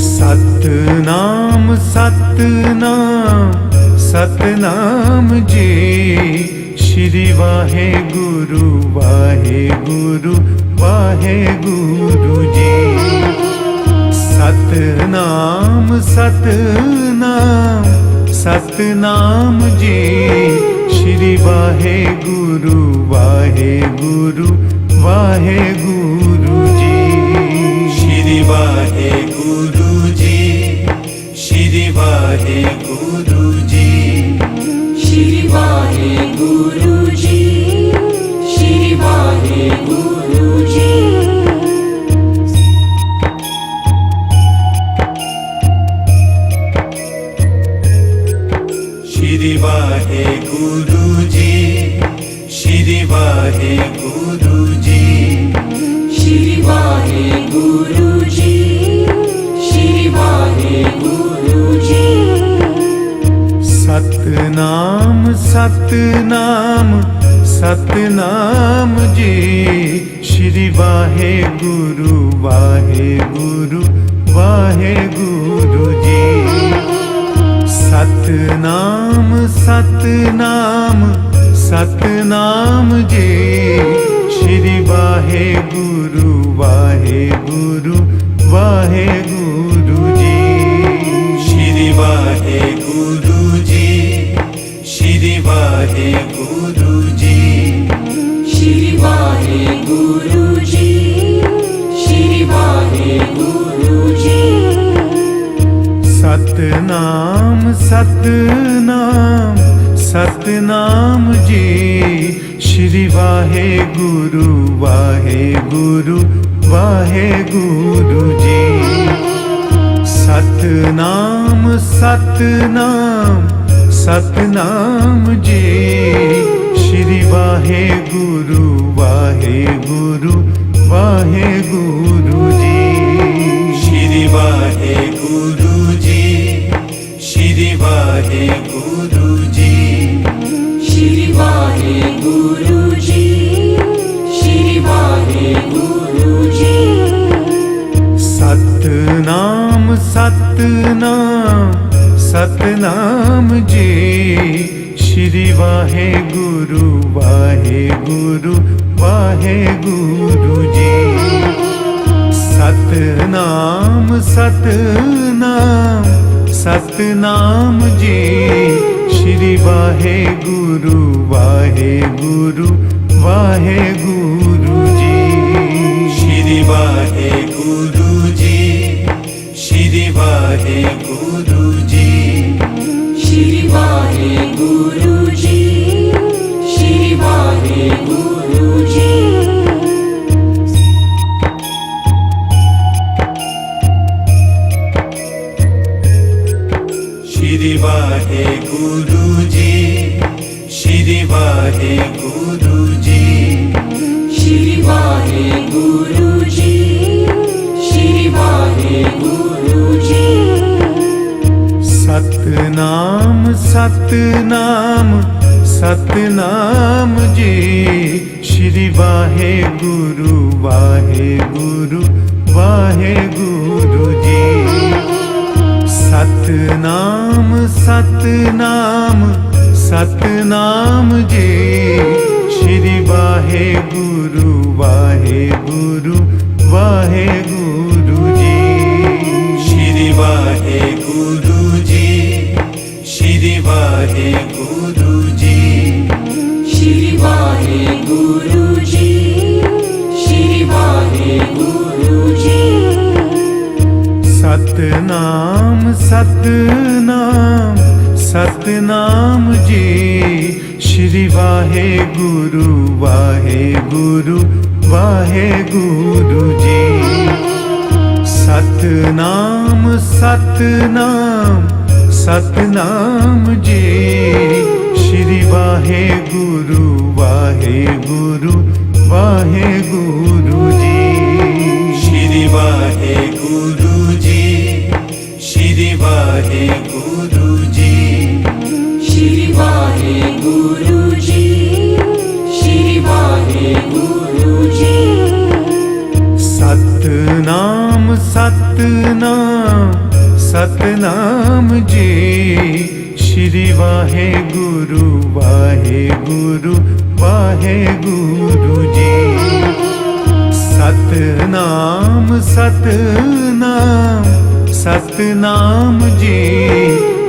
सतनाम सतनाम सतनाम जी। श्री वाहे गुरु वाहेगुरु वाहेगुरु जी। सतनाम सतनाम सतनाम जी। श्री वाहे गुरु वाहेगुरु वाहेगुरु जी। श्री वाहे गुरु जी। श्री वाहे गुरु जी। श्री वाहे गुरु जी। श्री वाहे गुरु जी। श्री वाहे गुरु जी। श्री वाहे गुरु जी। श्री वाहे गुरु जी। श्री वाहे गुरु जी। सतनाम सतनाम सतनाम जी। श्री वाहे गुरु वाहेगुरु वाहेगुरु जी। सतनाम सतनाम सतनाम जी। श्री वाहे गुरु वाहेगुरु वाहेगुरु जी। श्री वाहे गुरु जी। श्री वाहे गुरु जी। श्री वाहे गुरु जी। श्री वाहे गुरु जी। सतनाम सतनाम सतनाम जी। श्री वाहेगुरु वाहेगुरु वाहेगुरु जी। सतनाम सतनाम सतनाम जी। श्री वाहेगुरु वाहेगुरु वाहेगुरु जी। श्री वाहेगुरु जी, श्री वाहेगुरु जी, श्री वाहेगुरु जी, श्री वाहेगुरु जी। सतनाम सतनाम सतनाम जी। श्री वाहेगुरु वाहेगुरु वाहेगुरु जी। सतनाम सतनाम सतनाम जी। श्री वाहेगुरु वाहेगुरु वाहेगुरु जी। श्री वाहेगुरु जी, श्री वाहेगुरु जी, श्री वाहेगुरु जी, श्री वाहेगुरु जी। श्री वाहेगुरु जी, श्री वाहेगुरु जी, श्री वाहेगुरु जी, श्री वाहेगुरु जी। सतनाम सतनाम सतनाम जी। श्री वाहेगुरु वाहेगुरु वाहेगुरु जी। सतनाम सतनाम सतनाम जी। श्री वाहेगुरु वाहेगुरु वाहेगुरु जी। श्री वाहेगुरु जी, श्री वाहेगुरु जी, श्री वाहेगुरु जी, श्री वाहेगुरु जी। सतनाम सतनाम सतनाम जी। श्री वाहेगुरु वाहेगुरु वाहेगुरु जी। सतनाम सतनाम सतनाम जी। श्री वाहेगुरु वाहेगुरु वाहेगुरु जी। श्री वाहेगुरु जी, श्री वाहेगुरु जी, श्री वाहेगुरु जी, श्री वाहेगुरु जी। सतनाम सतनाम सतनाम जी। श्री वाहेगुरु वाहेगुरु वाहेगुरु जी। सतनाम सतनाम सतनाम जी।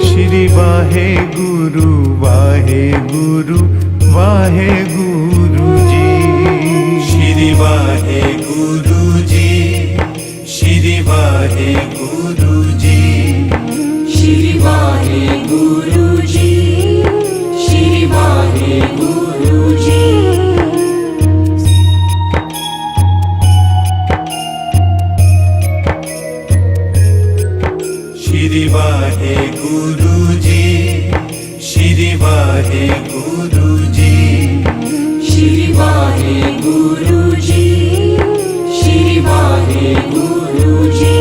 श्री वाहेगुरु वाहेगुरु वाहेगुरु जी। श्री वाहेगुरु जी, श्री वाहेगुरु जी, श्री वाहेगुरु जी, श्री वाहेगुरु जी। श्री वाहेगुरु जी, श्री वाहेगुरु जी, श्री वाहेगुरु जी, श्री वाहेगुरु जी।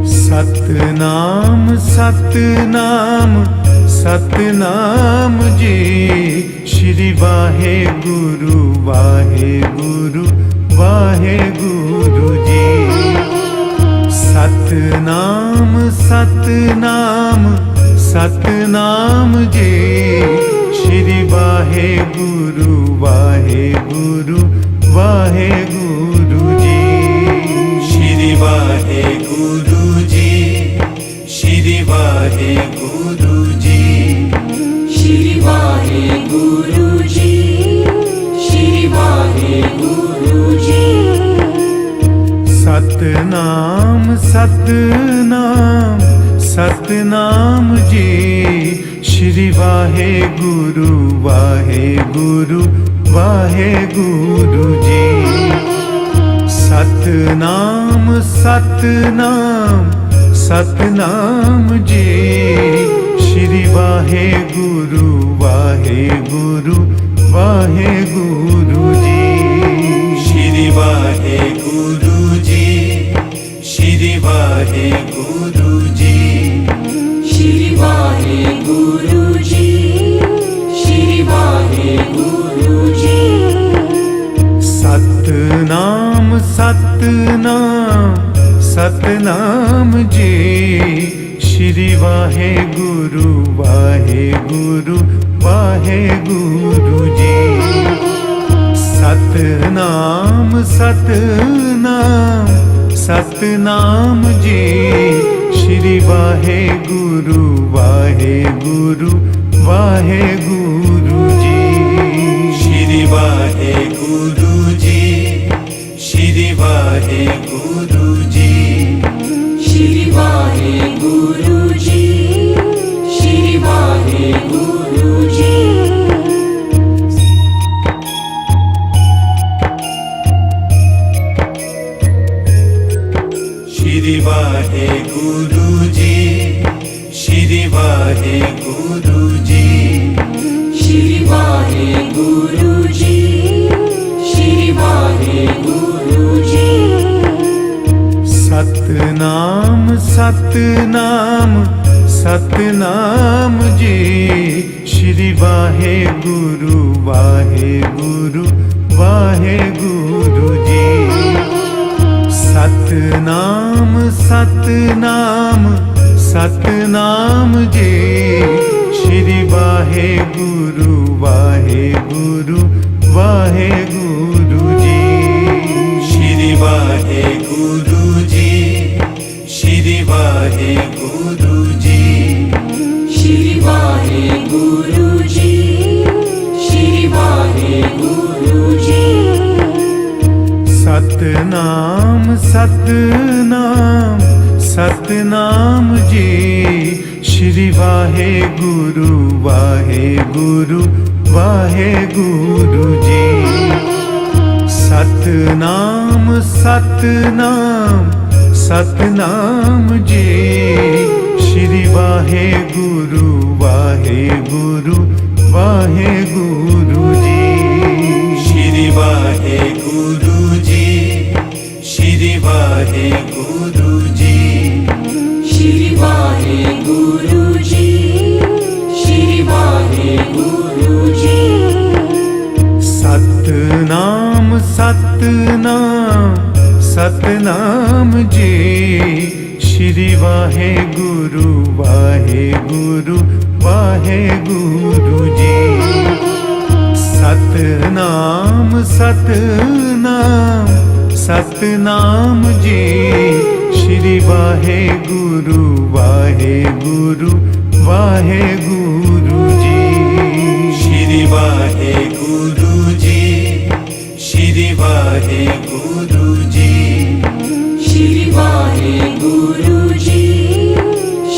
सतनाम सतनाम सतनाम जी। श्री वाहेगुरु वाहेगुरु वाहेगुरु जी। सतनाम सतनाम सतनाम जी। श्री वाहेगुरु वाहेगुरु वाहेगुरु जी। श्री वाहेगुरु जी, श्री वाहेगुरु जी, श्री वाहेगुरु जी, श्री वाहेगुरु जी। सतनाम सतनाम सतनाम जी। श्री वाहेगुरु वाहेगुरु वाहेगुरु जी। सतनाम सतनाम सतनाम जी। श्री वाहेगुरु वाहेगुरु वाहेगुरु जी। श्री वाहेगुरु जी, श्री वाहेगुरु जी, श्री वाहेगुरु जी, श्री वाहेगुरु जी। सतनाम सतनाम सतनाम जी। श्री वाहेगुरु वाहेगुरु वाहेगुरु जी। सतनाम सतनाम सतनाम जी। श्री वाहेगुरु वाहेगुरु वाहेगुरु जी। श्री वाहेगुरु जी, श्री वाहेगुरु जी, श्री वाहेगुरु जी, श्री वाहेगुरु जी। श्री वाहेगुरु जी, श्री वाहेगुरु जी, श्री वाहेगुरु जी, श्री वाहेगुरु जी। सतनाम सतनाम सतनाम जी। श्री वाहेगुरु वाहेगुरु वाहेगुरु जी। सतनाम सतनाम सतनाम जी। श्री वाहेगुरु वाहेगुरु वाहेगुरु जी। श्री वाहेगुरु जी, श्री वाहेगुरु जी, श्री वाहेगुरु जी, श्री वाहेगुरु जी। सतनाम सतनाम सतनाम जी। श्री वाहेगुरु वाहेगुरु वाहेगुरु जी। सतनाम सतनाम सतनाम जी। श्री वाहेगुरु वाहेगुरु वाहेगुरु जी। श्री वाहेगुरु जी, श्री वाहेगुरु जी, श्री वाहेगुरु जी, श्री वाहेगुरु जी। सतनाम सतनाम सतनाम जी। श्री वाहेगुरु वाहेगुरु वाहेगुरु जी। सतनाम सतनाम सतनाम जी। श्री वाहेगुरु वाहेगुरु वाहेगुरु जी। श्री वाहेगुरु जी, श्री वाहेगुरु जी, श्री वाहेगुरु जी,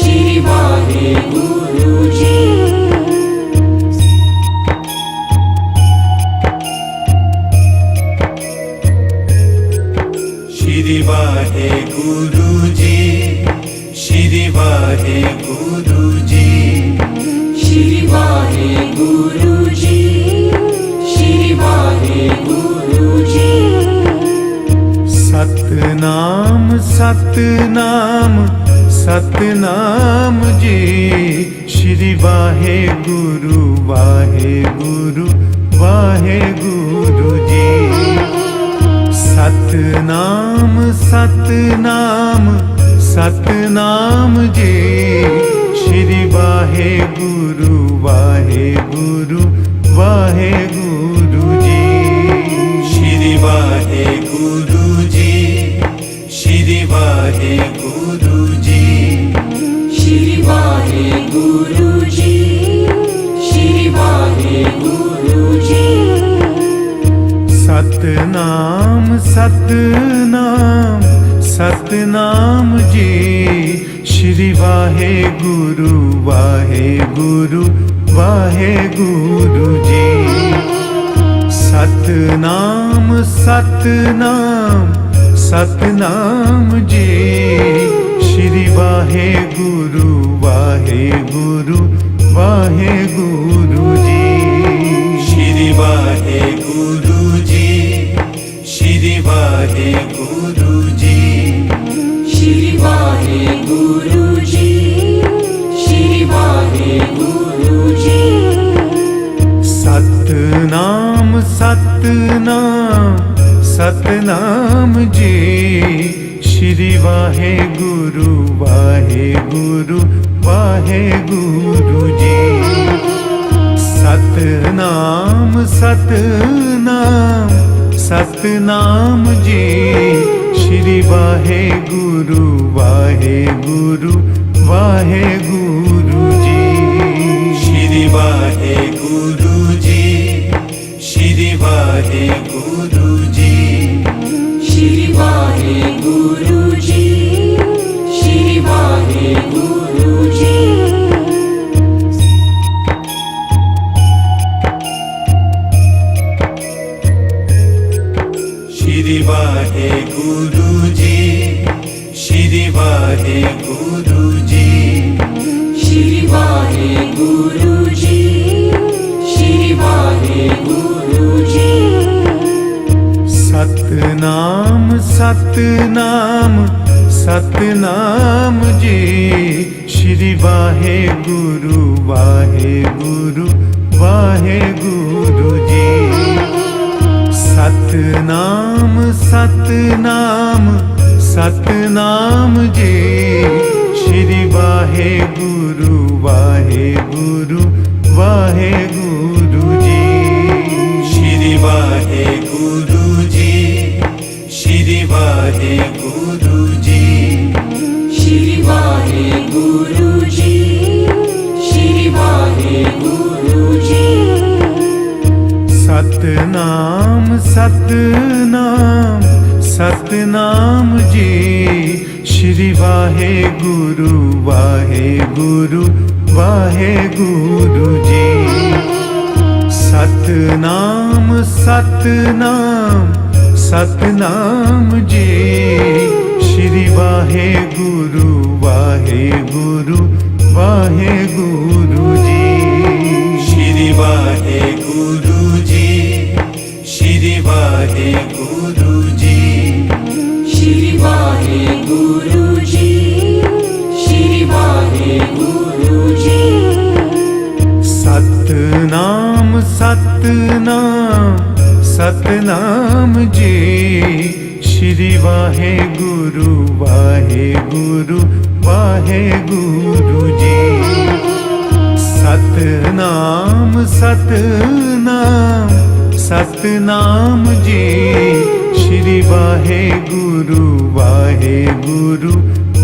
श्री वाहेगुरु जी। श्री वाहेगुरु जी, श्री वाहेगुरु जी, श्री वाहेगुरु जी, श्री वाहेगुरु जी। सतनाम सतनाम सतनाम जी। श्री वाहेगुरु वाहेगुरु वाहेगुरु जी। सतनाम सतनाम सतनाम जी। श्री वाहेगुरु वाहेगुरु वाहेगुरु जी। श्री वाहेगुरु जी, श्री वाहेगुरु जी, श्री वाहेगुरु जी, श्री वाहेगुरु जी। सतनाम सतनाम सतनाम जी। श्री वाहेगुरु वाहेगुरु वाहेगुरु जी। सतनाम सतनाम सतनाम जी। श्री वाहेगुरु वाहेगुरु वाहेगुरु जी। श्री वाहेगुरु जी, श्री वाहेगुरु जी, श्री वाहेगुरु जी, श्री वाहेगुरु जी। सतनाम सतनाम सतनाम जी। श्री वाहेगुरु वाहेगुरु वाहेगुरु जी। सतनाम सतनाम सतनाम जी। श्री वाहेगुरु वाहेगुरु वाहेगुरु जी। श्री वाहेगुरु जी, श्री वाहेगुरु जी, श्री वाहेगुरु जी, श्री वाहेगुरु जी। श्री वाहेगुरु जी, श्री वाहेगुरु जी, श्री वाहेगुरु जी, श्री वाहेगुरु जी। सतनाम सतनाम सतनाम जी। श्री वाहेगुरु वाहेगुरु वाहेगुरु जी। सतनाम सतनाम सतनाम जी। श्री वाहेगुरु वाहेगुरु वाहेगुरु जी। श्री वाहेगुरु जी, श्री वाहेगुरु जी, श्री वाहेगुरु जी, श्री वाहेगुरु जी। सतनाम सतनाम सतनाम जी। श्री वाहेगुरु वाहेगुरु वाहेगुरु जी। सतनाम सतनाम सतनाम जी। श्री वाहेगुरु वाहेगुरु वाहेगुरु जी। श्री वाहेगुरु जी, श्री वाहेगुरु जी, श्री वाहेगुरु जी, श्री वाहेगुरु जी। सतनाम सतनाम सतनाम जी। श्री वाहेगुरु वाहेगुरु वाहेगुरु जी। सतनाम सतनाम सतनाम जी। श्री वाहेगुरु वाहेगुरु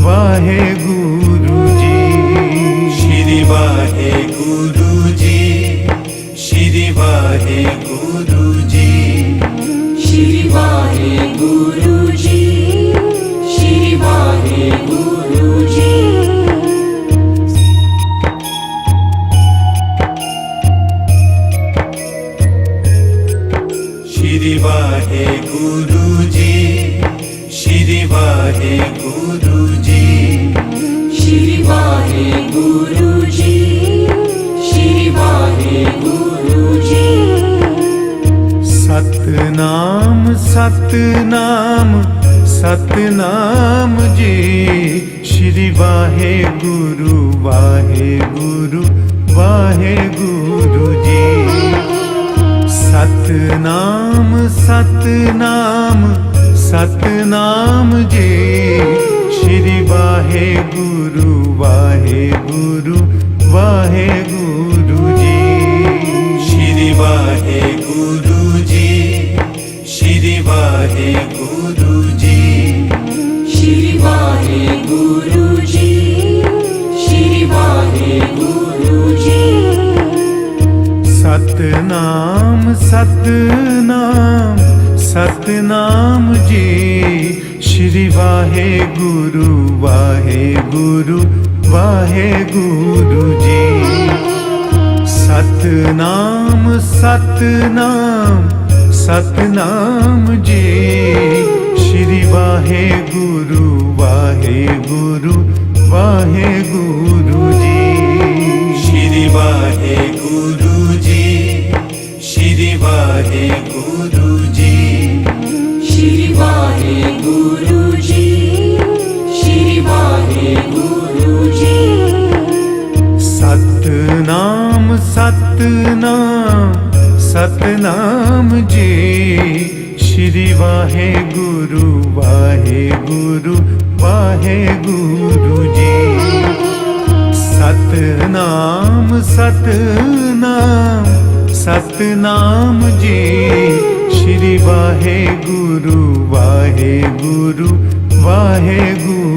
वाहेगुरु जी। श्री वाहेगुरु जी, श्री वाहेगुरु जी, श्री वाहेगुरु जी, श्री वाहेगुरु जी। श्री वाहेगुरु जी, श्री वाहेगुरु जी, श्री वाहेगुरु जी, श्री वाहेगुरु जी। सतनाम सतनाम सतनाम जी। श्री वाहेगुरु वाहेगुरु वाहेगुरु जी। सतनाम सतनाम सतनाम जी। श्री वाहेगुरु वाहेगुरु वाहेगुरु जी। श्री वाहेगुरु जी, श्री वाहेगुरु जी, श्री वाहेगुरु जी, श्री वाहेगुरु जी। सतनाम सतनाम सतनाम जी। श्री वाहेगुरु वाहेगुरु वाहेगुरु जी। सतनाम सतनाम सतनाम जी। श्री वाहेगुरु वाहेगुरु वाहेगुरु जी। श्री वाहेगुरु जी, श्री वाहेगुरु जी, श्री वाहेगुरु जी, श्री वाहेगुरु जी। सतनाम सतनाम सतनाम जी। श्री वाहेगुरु वाहेगुरु वाहेगुरु जी। सतनाम सतनाम सतनाम जी। श्री वाहेगुरु वाहेगुरु वाहेगुरु